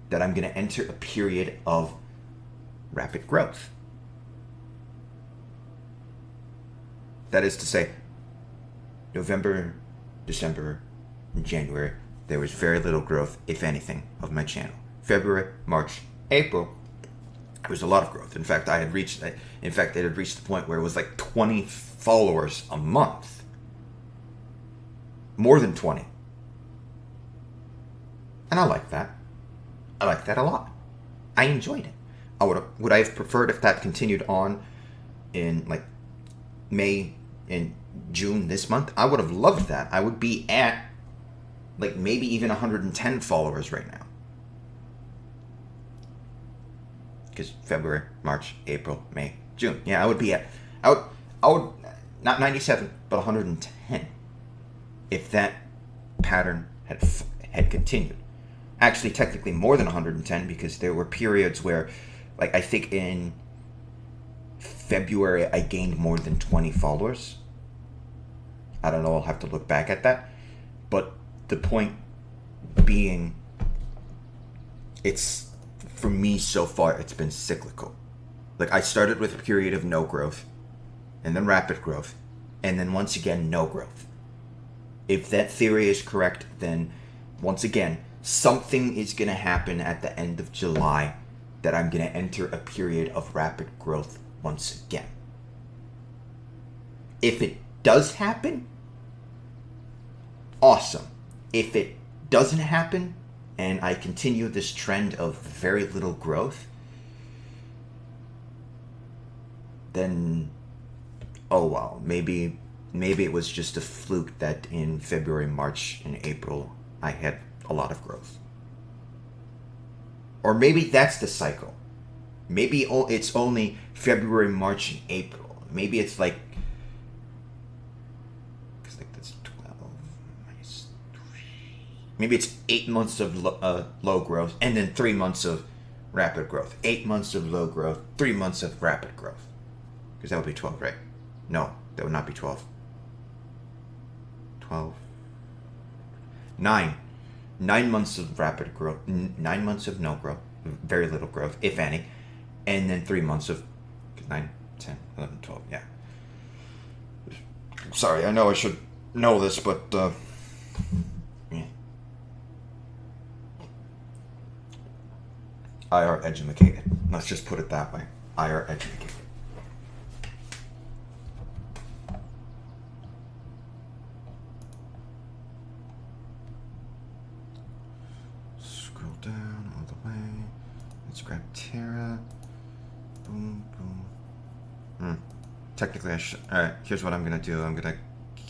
that I'm going to enter a period of rapid growth. That is to say, November, December, and January, there was very little growth, if anything, of my channel. February, March, April, there was a lot of growth. In fact, it had reached the point where it was like 20 followers a month. More than 20. And I like that. I like that a lot. I enjoyed it. Would I have preferred if that continued on in like May and June this month? I would have loved that. I would be at like maybe even 110 followers right now. Because February, March, April, May, June. Yeah, I would be at, I would, not 97, but 110. If that pattern had continued. Actually, technically more than 110, because there were periods where, like, I think in February I gained more than 20 followers. I don't know, I'll have to look back at that. But the point being, it's, for me so far, it's been cyclical. Like, I started with a period of no growth, and then rapid growth, and then once again, no growth. If that theory is correct, then once again, something is going to happen at the end of July that I'm going to enter a period of rapid growth once again. If it does happen, awesome. If it doesn't happen, and I continue this trend of very little growth, then, oh well, maybe it was just a fluke that in February, March, and April, I had a lot of growth. Or maybe that's the cycle. Maybe it's only February, March, and April. Maybe it's like, because like that's 12 minus 3. Maybe it's 8 months of low growth and then 3 months of rapid growth. 8 months of low growth, 3 months of rapid growth. Because that would be 12, right? No, that would not be 12. 12. 9. 9 months of rapid growth, 9 months of no growth, very little growth, if any, and then 3 months of 9, 10, 11, 12, yeah. Sorry, I know I should know this, but, yeah. IR educated. Let's just put it that way. IR educated. Scroll down all the way. Let's grab Terra. Boom, boom. Technically, I should. Alright, here's what I'm gonna do. I'm gonna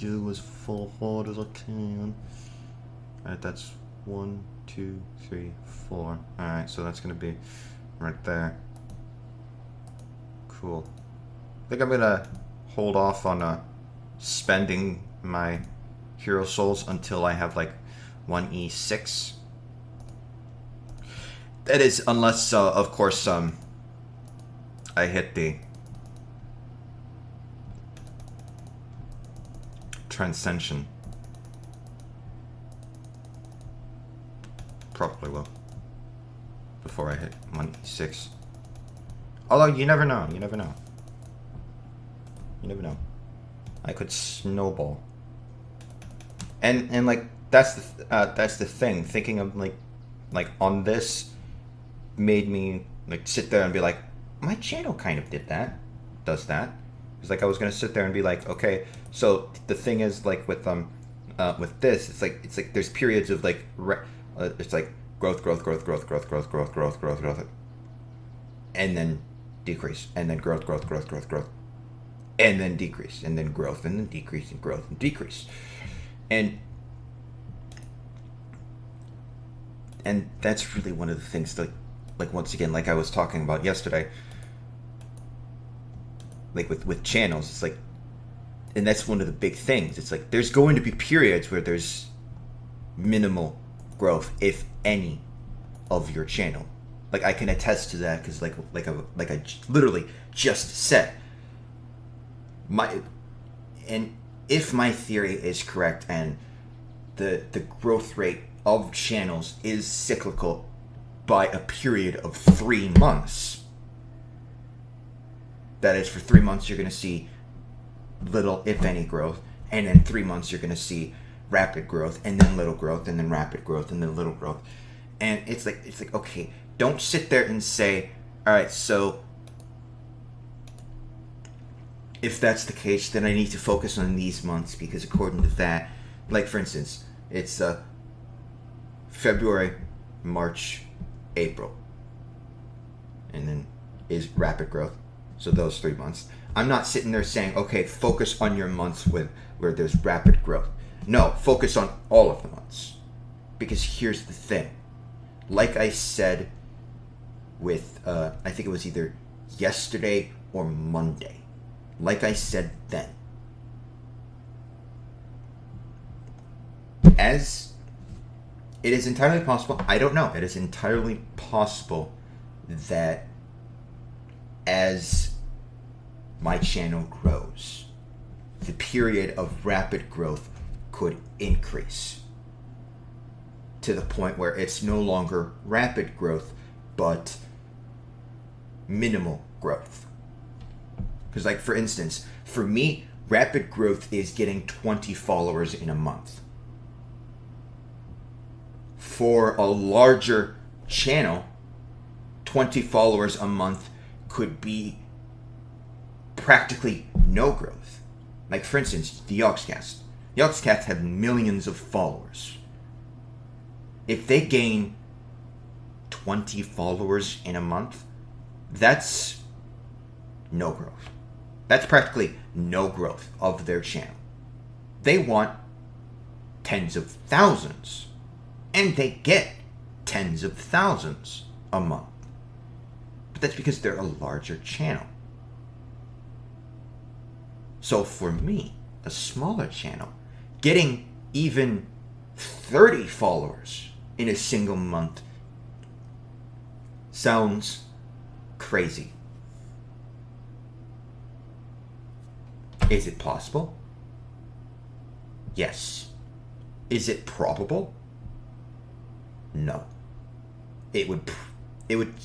go as full hard as I can. Alright, that's 1, 2, 3, 4. Alright, so that's gonna be right there. Cool. I think I'm gonna hold off on spending my hero souls until I have like 1E6. That is, unless of course I hit the Transcension. Probably will. Before I hit 1E6. Although, you never know. You never know. You never know. I could snowball. And like, that's the thing. Thinking of, like on this made me, like, sit there and be like, my channel kind of does that. It's like I was gonna sit there and be like, okay, so the thing is, like, with this, it's like there's periods of like it's like growth, and then decrease, and then growth, and then decrease, and then growth, and then decrease, and growth, and decrease, and that's really one of the things that, like once again, like I was talking about yesterday, like with channels, it's like, and that's one of the big things. It's like there's going to be periods where there's minimal growth, if any, of your channel. Like I can attest to that because like I literally just said, and if my theory is correct and the growth rate of channels is cyclical by a period of 3 months. That is, for 3 months you're going to see little, if any, growth, and then 3 months you're going to see rapid growth, and then little growth, and then rapid growth, and then little growth. And it's like okay, don't sit there and say, all right, so if that's the case, then I need to focus on these months because according to that, like for instance, it's February, March, April, and then is rapid growth. So those 3 months. I'm not sitting there saying, okay, focus on your months where there's rapid growth. No, focus on all of the months. Because here's the thing. Like I said with, I think it was either yesterday or Monday. Like I said then. As it is entirely possible, I don't know, it is entirely possible that as my channel grows, the period of rapid growth could increase to the point where it's no longer rapid growth, but minimal growth. Because, like, for instance, for me, rapid growth is getting 20 followers in a month. For a larger channel, 20 followers a month could be practically no growth. Like, for instance, the Yogscast. Yogscast have millions of followers. If they gain 20 followers in a month, that's no growth. That's practically no growth of their channel. They want tens of thousands, and they get tens of thousands a month. But that's because they're a larger channel. So for me, a smaller channel, getting even 30 followers in a single month sounds crazy. Is it possible? Yes. Is it probable? No. It would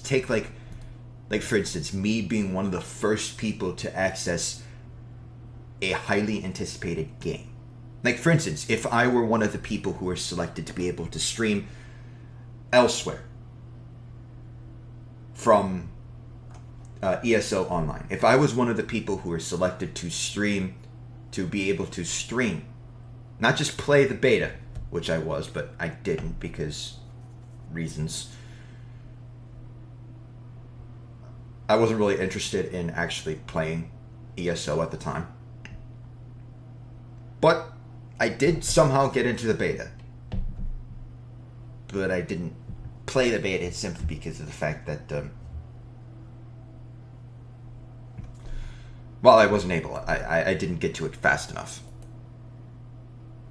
take like for instance, me being one of the first people to access a highly anticipated game. Like, for instance, if I were one of the people who were selected to be able to stream elsewhere, from ESO Online. If I was one of the people who were selected to stream, to be able to stream, not just play the beta, which I was, but I didn't because reasons. I wasn't really interested in actually playing ESO at the time. But I did somehow get into the beta. But I didn't play the beta simply because of the fact that, well, I wasn't able. I didn't get to it fast enough.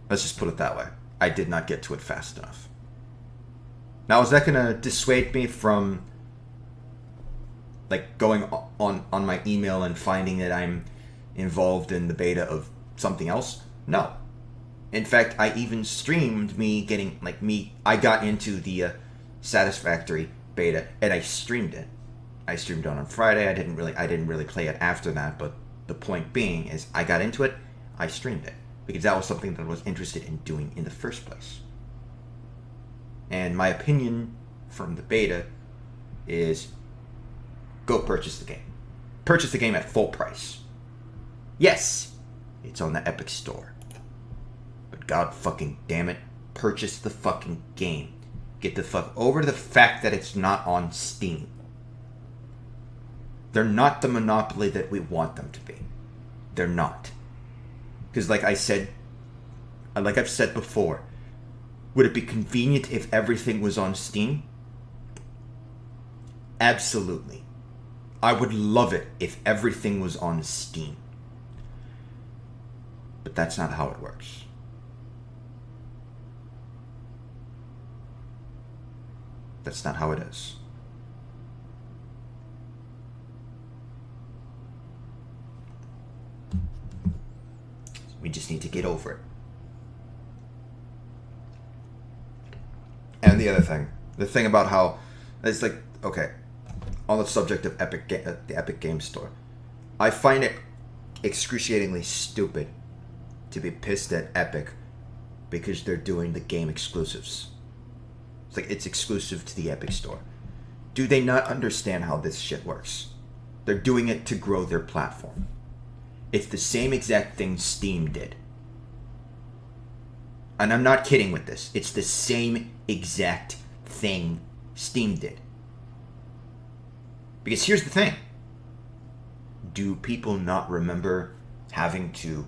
Let's just put it that way. I did not get to it fast enough. Now, is that going to dissuade me from, like, going on my email and finding that I'm involved in the beta of something else? No. In fact, I even streamed me getting, like, I got into the Satisfactory beta, and I streamed it. I streamed it on Friday. I didn't really play it after that, but the point being is I got into it, I streamed it, because that was something that I was interested in doing in the first place. And my opinion from the beta is go purchase the game. Purchase the game at full price. Yes, it's on the Epic Store. But god fucking damn it, purchase the fucking game. Get the fuck over the fact that it's not on Steam. They're not the monopoly that we want them to be. They're not. Because like I've said before, would it be convenient if everything was on Steam? Absolutely. I would love it if everything was on Steam. But that's not how it works. That's not how it is. We just need to get over it. And the other thing, the thing about how it's like, okay, on the subject of the Epic Game Store, I find it excruciatingly stupid to be pissed at Epic because they're doing the game exclusives. It's like it's exclusive to the Epic Store. Do they not understand how this shit works? They're doing it to grow their platform. It's the same exact thing Steam did. And I'm not kidding with this. It's the same exact thing Steam did. Because here's the thing. Do people not remember having to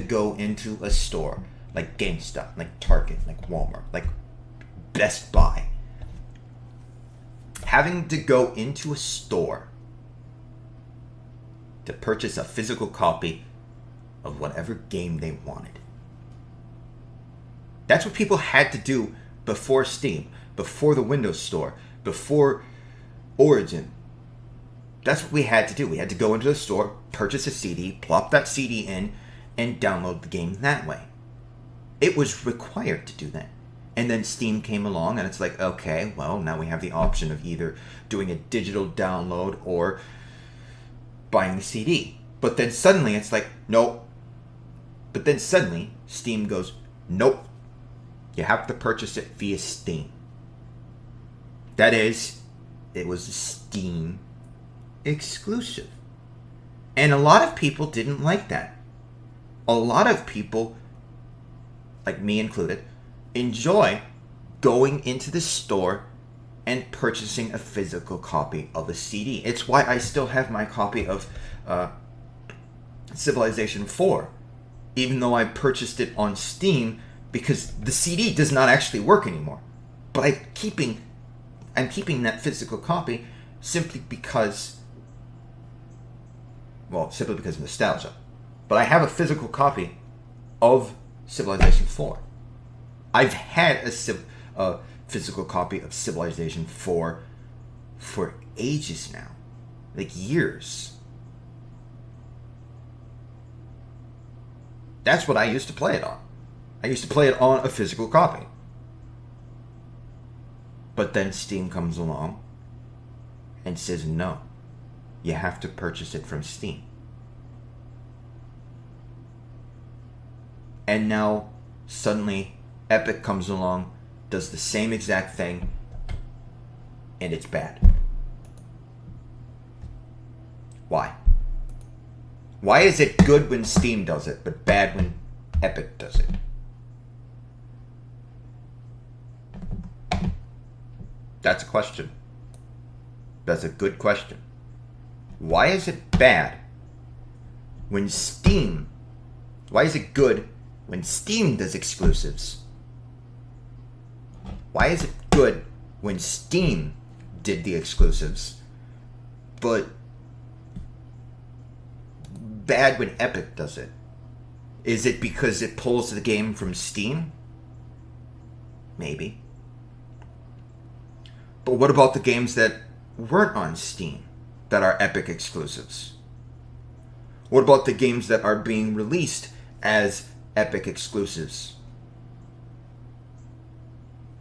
go into a store like GameStop, like Target, like Walmart, like Best Buy? Having to go into a store to purchase a physical copy of whatever game they wanted. That's what people had to do before Steam, before the Windows Store, before Origin. That's what we had to do. We had to go into the store, purchase a CD, plop that CD in, and download the game that way. It was required to do that. And then Steam came along, and it's like, okay, well, now we have the option of either doing a digital download or buying the CD. But then suddenly it's like, nope. But then suddenly Steam goes, nope. You have to purchase it via Steam. That is, it was a Steam exclusive. And a lot of people didn't like that. A lot of people, like me included, enjoy going into the store and purchasing a physical copy of a CD. It's why I still have my copy of Civilization 4, even though I purchased it on Steam, because the CD does not actually work anymore. But I'm keeping that physical copy simply because of nostalgia. But I have a physical copy of Civilization 4. I've had a physical copy of Civilization 4 for ages now. Like years. That's what I used to play it on. I used to play it on a physical copy. But then Steam comes along and says, no, you have to purchase it from Steam. And now, suddenly, Epic comes along, does the same exact thing, and it's bad. Why? Why is it good when Steam does it, but bad when Epic does it? That's a question. That's a good question. Why is it bad when Steam... Why is it good when Steam does exclusives? Why is it good when Steam did the exclusives, but bad when Epic does it? Is it because it pulls the game from Steam? Maybe. But what about the games that weren't on Steam that are Epic exclusives? What about the games that are being released as Epic exclusives?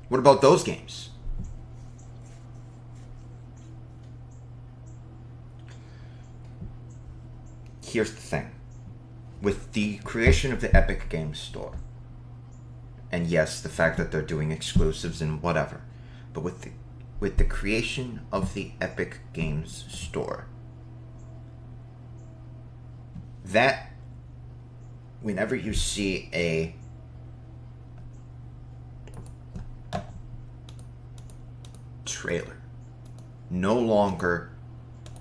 What about those games? Here's the thing. With the creation of the Epic Games Store, and yes, the fact that they're doing exclusives and whatever, but with the creation of the Epic Games Store, that whenever you see a trailer, no longer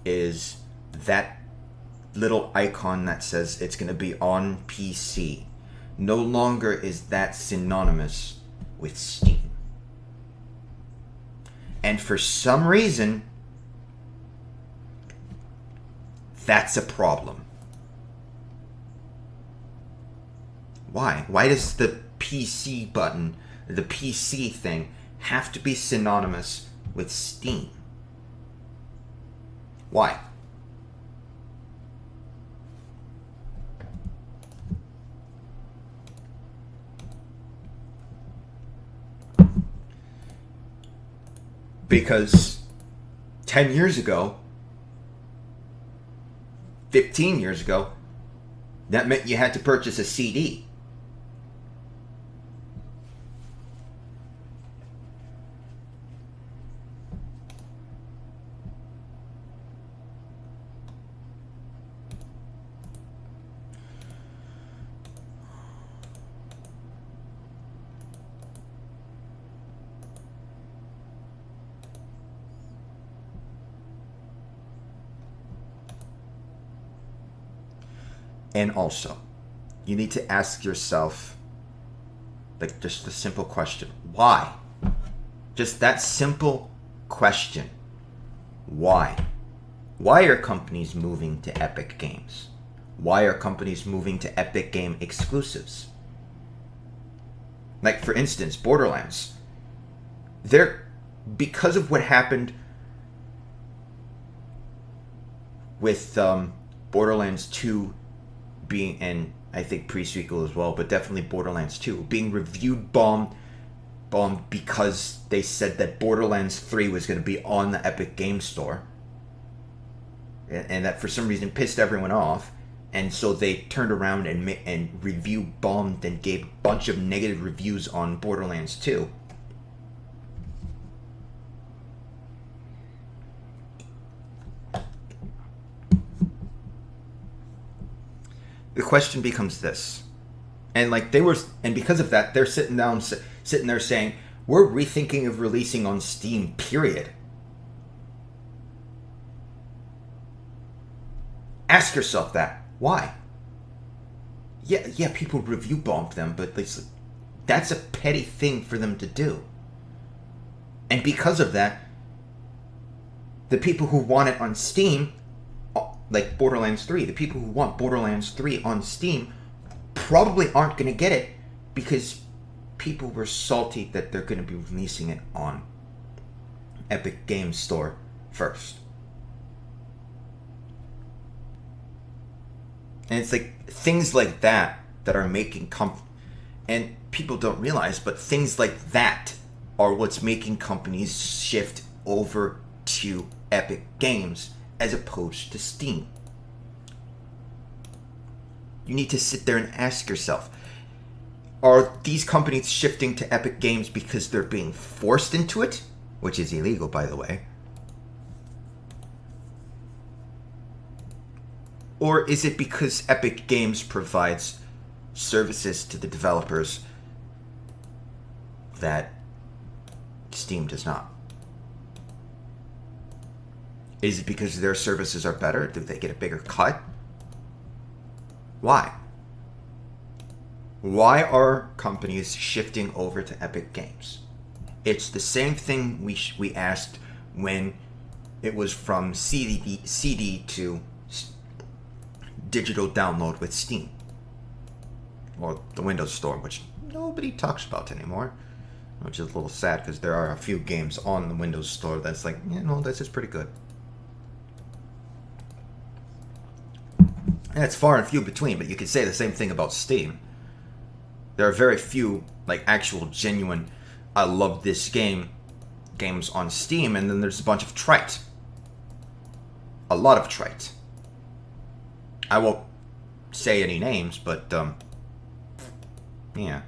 is that little icon that says it's going to be on PC, no longer is that synonymous with Steam. And for some reason, that's a problem. Why? Why does the PC button, the PC thing, have to be synonymous with Steam? Why? Because 10 years ago, 15 years ago, that meant you had to purchase a CD. And also, you need to ask yourself, like, just a simple question. Why? Just that simple question. Why? Why are companies moving to Epic Games? Why are companies moving to Epic Game exclusives? Like, for instance, Borderlands. Because of what happened with Borderlands 2 being, and I think pre-sequel as well, but definitely Borderlands 2, being reviewed bombed because they said that Borderlands 3 was going to be on the Epic Game Store. And that for some reason pissed everyone off. And so they turned around and review bombed and gave a bunch of negative reviews on Borderlands 2. The question becomes this, and because of that, they're sitting there saying, we're rethinking of releasing on Steam, period. Ask yourself that. Why? Yeah, people review bomb them, but that's a petty thing for them to do. And because of that, the people who want it on Steam, like Borderlands 3, the people who want Borderlands 3 on Steam probably aren't going to get it because people were salty that they're going to be releasing it on Epic Games Store first. And it's like things like that are making and people don't realize, but things like that are what's making companies shift over to Epic Games as opposed to Steam. You need to sit there and ask yourself, are these companies shifting to Epic Games because they're being forced into it? which is illegal, by the way? Or is it because Epic Games provides services to the developers that Steam does not? Is it because their services are better? Do they get a bigger cut? Why? Why are companies shifting over to Epic Games? It's the same thing we asked when it was from CD to digital download with Steam. Or the Windows Store, which nobody talks about anymore. Which is a little sad because there are a few games on the Windows Store that's like, you know, this is pretty good. And it's far and few between, but you could say the same thing about Steam. There are very few, like, actual, genuine, I love this games on Steam, and then there's a bunch of trite. A lot of trite. I won't say any names, but, yeah.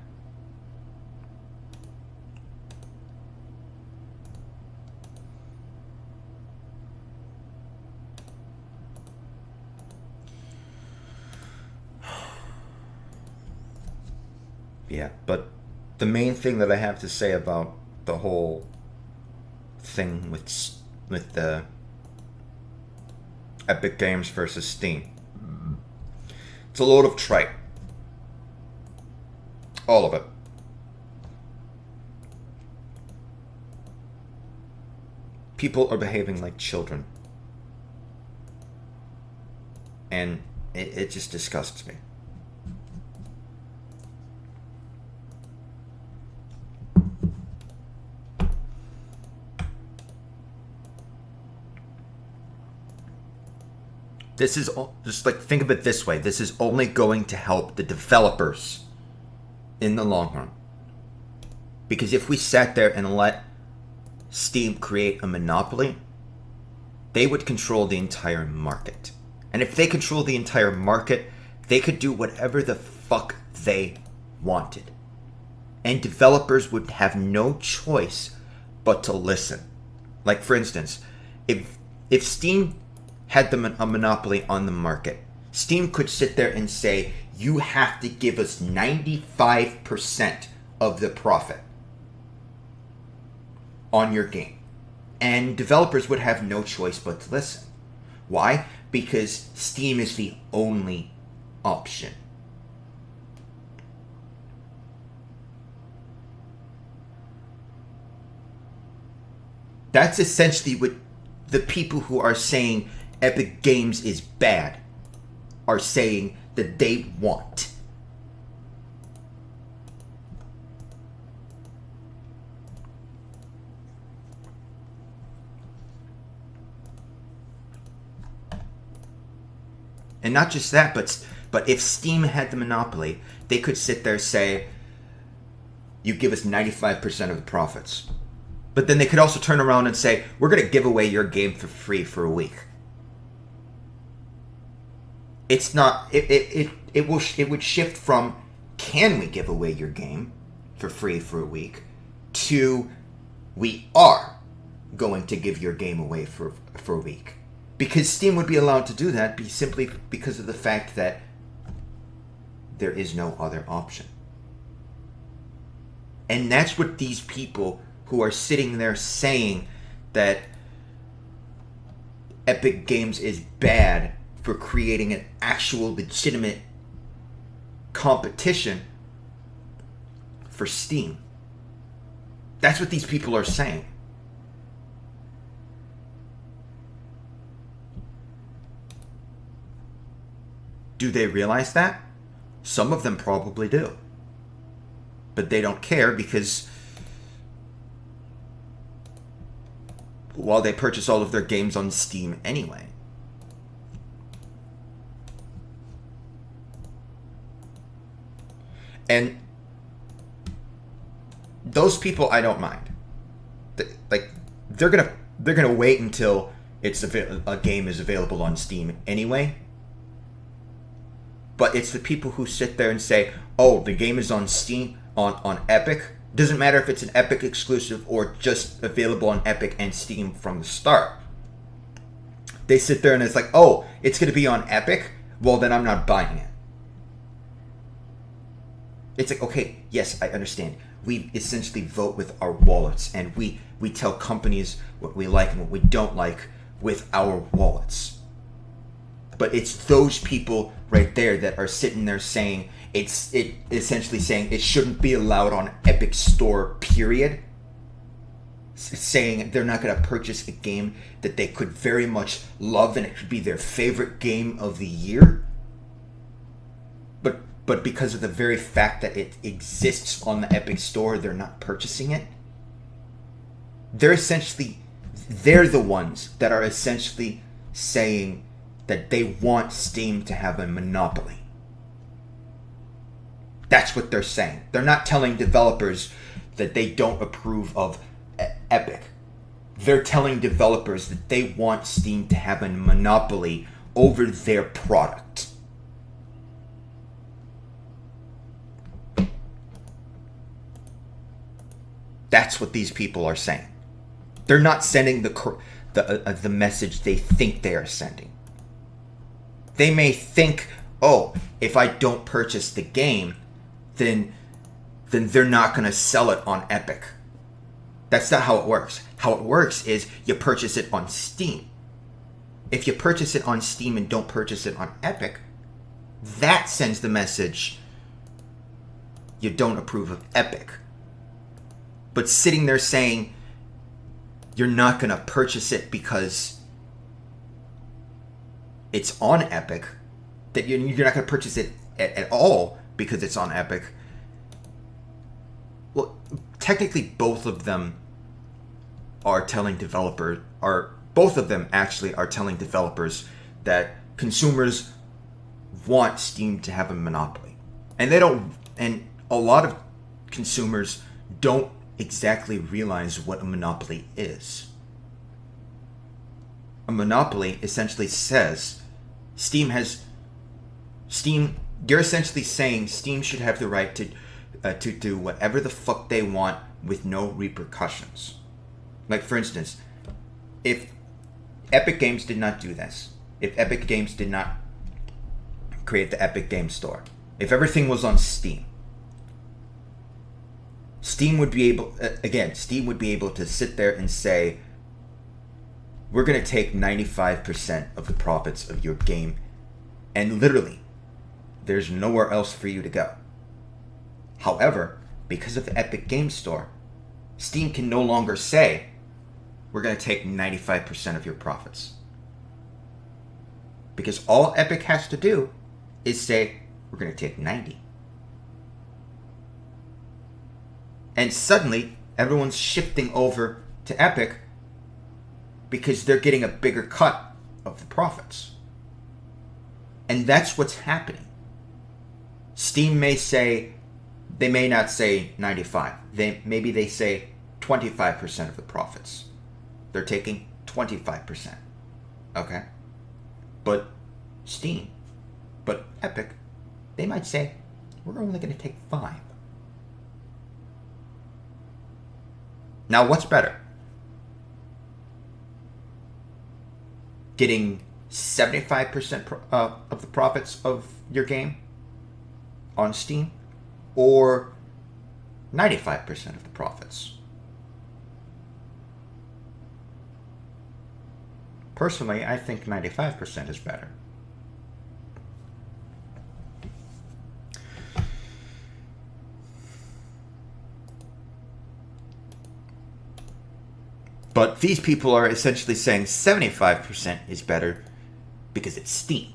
Yeah, but the main thing that I have to say about the whole thing with the Epic Games versus Steam, it's a load of trite. All of it. People are behaving like children. And it just disgusts me. This is just like, think of it this way. This is only going to help the developers in the long run. Because if we sat there and let Steam create a monopoly, they would control the entire market. And if they control the entire market, they could do whatever the fuck they wanted. And developers would have no choice but to listen. Like, for instance, if Steam had a monopoly on the market, Steam could sit there and say, you have to give us 95% of the profit on your game. And developers would have no choice but to listen. Why? Because Steam is the only option. That's essentially what the people who are saying Epic Games is bad are saying that they want. And not just that, but if Steam had the monopoly, they could sit there and say, you give us 95% of the profits. But then they could also turn around and say, we're going to give away your game for free for a week. It's not, it would shift from, can we give away your game for free for a week, to, we are going to give your game away for a week. Because Steam would be allowed to do that simply because of the fact that there is no other option. And that's what these people who are sitting there saying that Epic Games is bad for creating an actual legitimate competition for Steam. That's what these people are saying. Do they realize that? Some of them probably do. But they don't care because, well, they purchase all of their games on Steam anyway. And those people, I don't mind. They're gonna wait until a game is available on Steam anyway. But it's the people who sit there and say, "Oh, the game is on Steam, on Epic. Doesn't matter if it's an Epic exclusive or just available on Epic and Steam from the start. They sit there and it's like, oh, it's going to be on Epic? Well, then I'm not buying it. It's like, okay, yes, I understand. We essentially vote with our wallets, and we tell companies what we like and what we don't like with our wallets. But it's those people right there that are sitting there saying, essentially saying it shouldn't be allowed on Epic Store, period. Saying they're not going to purchase a game that they could very much love and it could be their favorite game of the year. But because of the very fact that it exists on the Epic Store, they're not purchasing it. They're the ones that are essentially saying that they want Steam to have a monopoly. That's what they're saying. They're not telling developers that they don't approve of Epic. They're telling developers that they want Steam to have a monopoly over their product. That's what these people are saying. They're not sending the message they think they are sending. They may think, oh, if I don't purchase the game, then they're not going to sell it on Epic. That's not how it works. How it works is you purchase it on Steam. If you purchase it on Steam and don't purchase it on Epic, that sends the message you don't approve of Epic. But sitting there saying you're not going to purchase it because it's on Epic, that you're not going to purchase it at all because it's on Epic. Well, technically both of them are telling developers, both of them actually are telling developers that consumers want Steam to have a monopoly. And a lot of consumers don't exactly realize what a monopoly is. A monopoly essentially says you're essentially saying Steam should have the right to do whatever the fuck they want with no repercussions. Like, for instance, if Epic Games did not do this, if Epic Games did not create the Epic Games Store, if everything was on Steam, Steam would be able to sit there and say, we're going to take 95% of the profits of your game, and literally, there's nowhere else for you to go. However, because of the Epic Games Store, Steam can no longer say, we're going to take 95% of your profits. Because all Epic has to do is say, we're going to take 90. And suddenly, everyone's shifting over to Epic because they're getting a bigger cut of the profits. And that's what's happening. Steam may say, they may not say 95. Maybe they say 25% of the profits. They're taking 25%. Okay? But Epic, they might say, we're only going to take 5. Now, what's better? Getting 75% of the profits of your game on Steam, or 95% of the profits? Personally, I think 95% is better. But these people are essentially saying 75% is better because it's Steam.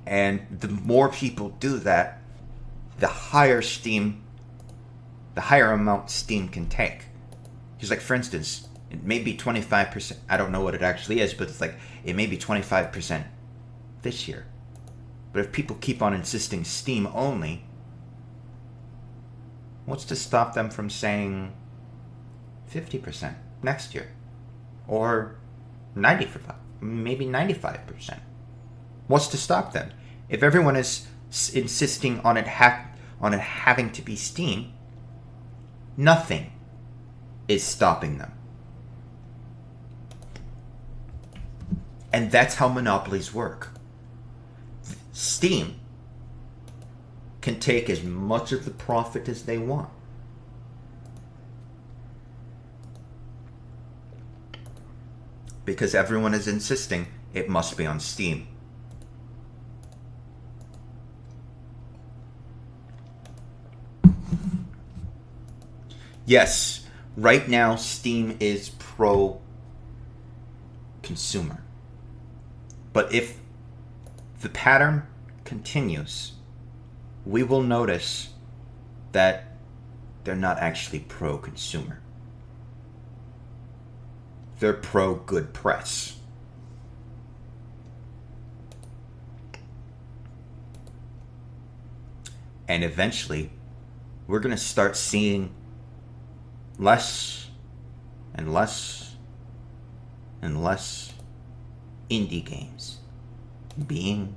And the more people do that, the higher amount Steam can take. Because, like, for instance, it may be 25%. I don't know what it actually is, but it's like, it may be 25% this year. But if people keep on insisting Steam only, what's to stop them from saying 50% next year? Or 95%, maybe 95%. What's to stop them? If everyone is insisting on it on it having to be Steam, nothing is stopping them. And that's how monopolies work. Steam can take as much of the profit as they want. Because everyone is insisting it must be on Steam. Yes, right now Steam is pro-consumer. But if the pattern continues, we will notice that they're not actually pro-consumer. They're pro-good press. And eventually, we're going to start seeing less and less and less indie games being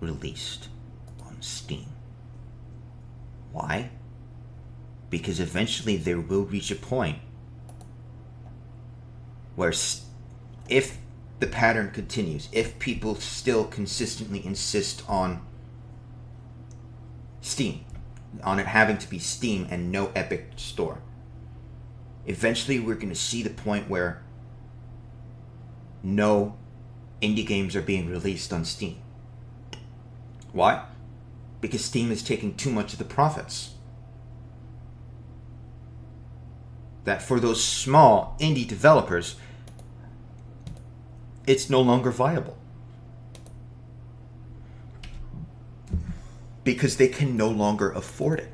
released on Steam. Why? Because eventually there will reach a point where if the pattern continues, if people still consistently insist on Steam, on it having to be Steam and no Epic Store, eventually we're going to see the point where no indie games are being released on Steam. Why? Because Steam is taking too much of the profits. That for those small indie developers, it's no longer viable. Because they can no longer afford it.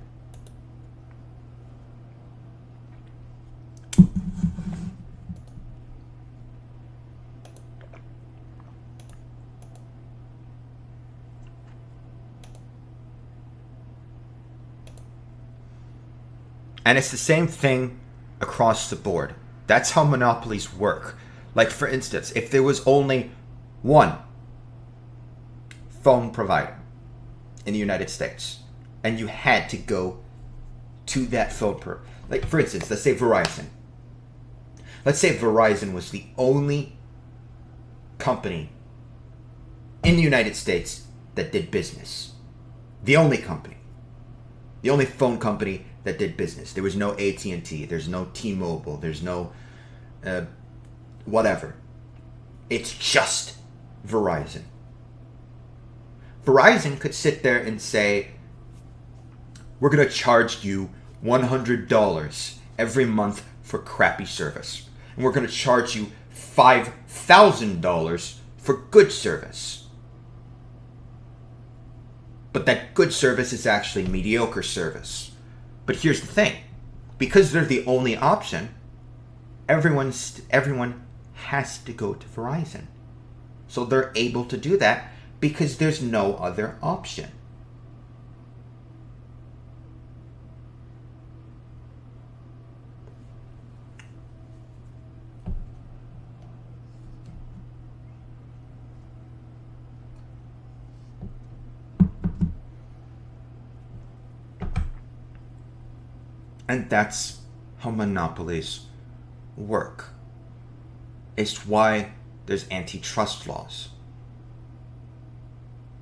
And it's the same thing across the board. That's how monopolies work. Like, for instance, if there was only one phone provider in the United States, and you had to go to that phone like, for instance, let's say Verizon. Let's say Verizon was the only company in the United States that did business. The only company. The only phone company that did business. There was no AT&T, there's no T-Mobile, there's no whatever. It's just Verizon. Verizon could sit there and say, we're going to charge you $100 every month for crappy service. And we're going to charge you $5,000 for good service. But that good service is actually mediocre service. But here's the thing. Because they're the only option, everyone has to go to Verizon. So they're able to do that because there's no other option. And that's how monopolies work. It's why there's antitrust laws.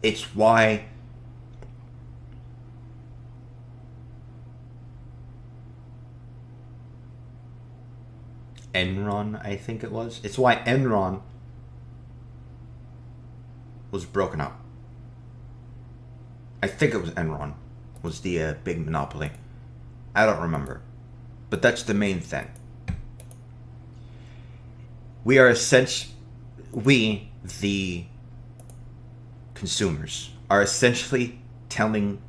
It's why Enron, I think it was. It's why Enron was broken up. I think it was Enron was the big monopoly. I don't remember. But that's the main thing. We, the consumers, are essentially telling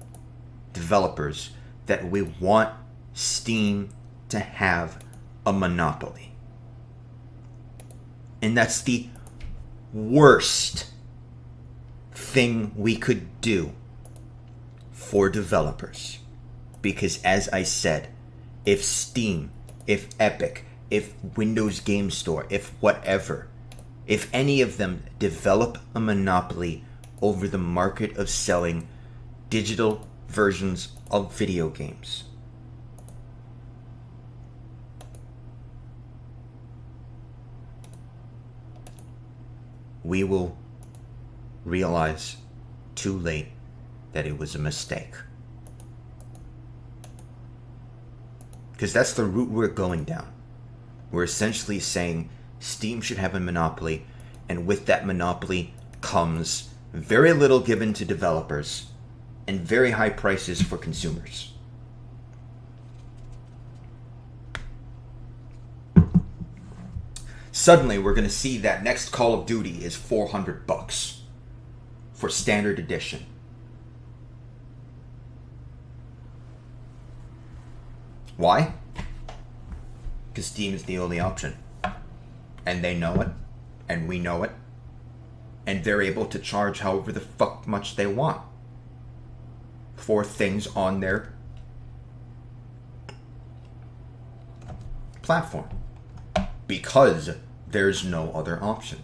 developers that we want Steam to have a monopoly. And that's the worst thing we could do for developers. Because as I said, if Steam, if Epic, if Windows Game Store, if whatever, if any of them develop a monopoly over the market of selling digital versions of video games. We will realize too late that it was a mistake. Because that's the route we're going down. We're essentially saying Steam should have a monopoly, and with that monopoly comes very little given to developers and very high prices for consumers. Suddenly, we're going to see that next Call of Duty is $400 for standard edition. Why? Because Steam is the only option. And they know it, and we know it, and they're able to charge however the fuck much they want for things on their platform. Because there's no other option.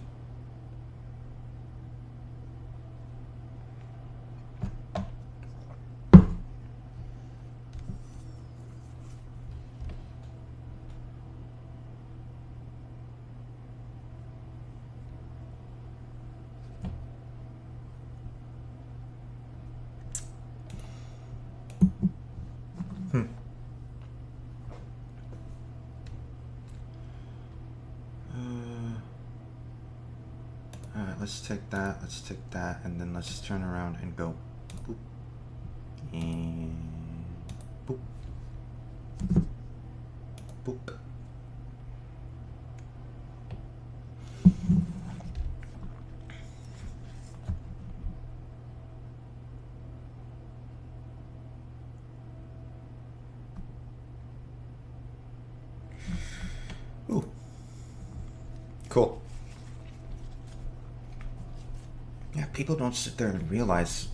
Let's take that, and then let's just turn around and go boop, and boop, boop. Ooh. Cool. Yeah, people don't sit there and realize.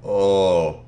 Oh.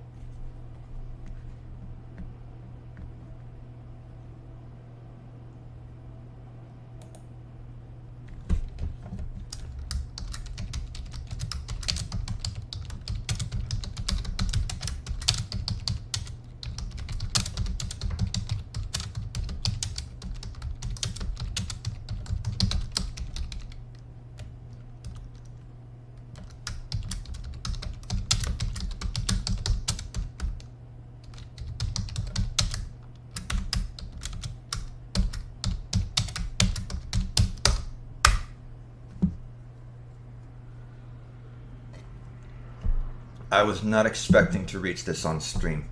I was not expecting to reach this on stream.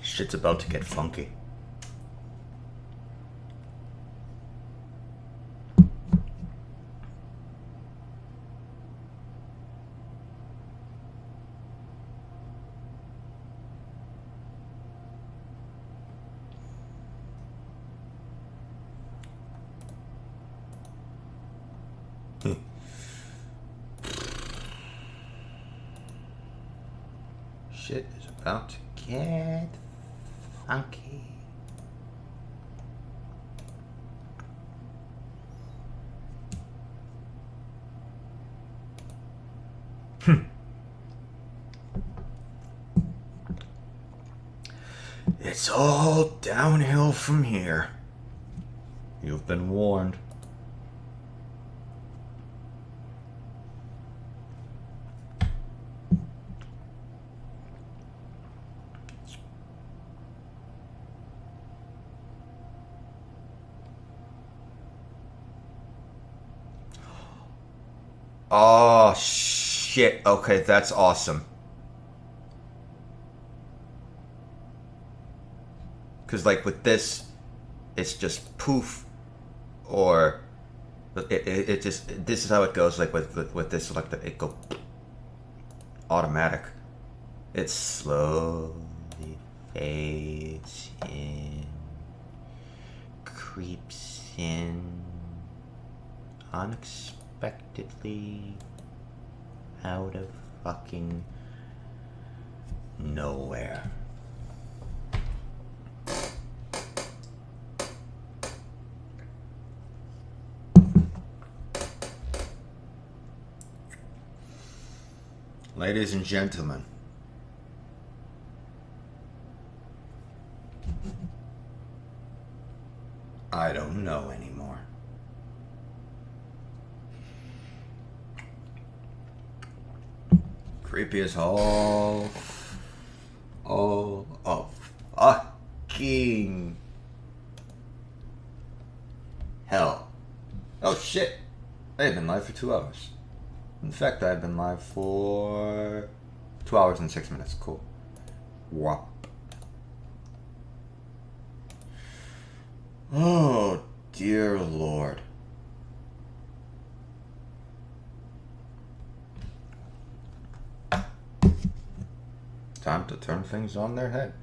Shit's about to get funky. Shit is about to get funky. It's all downhill from here. You've been warned. Oh, shit. Okay, that's awesome. Because, like, with this, it's just poof, or it just, this is how it goes, like, with this, like, it go automatic. It slowly fades in, creeps in, unexpectedly, out of fucking nowhere. Ladies and gentlemen, I don't know anymore. Creepy as all of fucking hell. Oh shit! I've been live for 2 hours. In fact, I've been live for 2 hours and 6 minutes. Cool. Whop. Oh, dear Lord. Time to turn things on their head.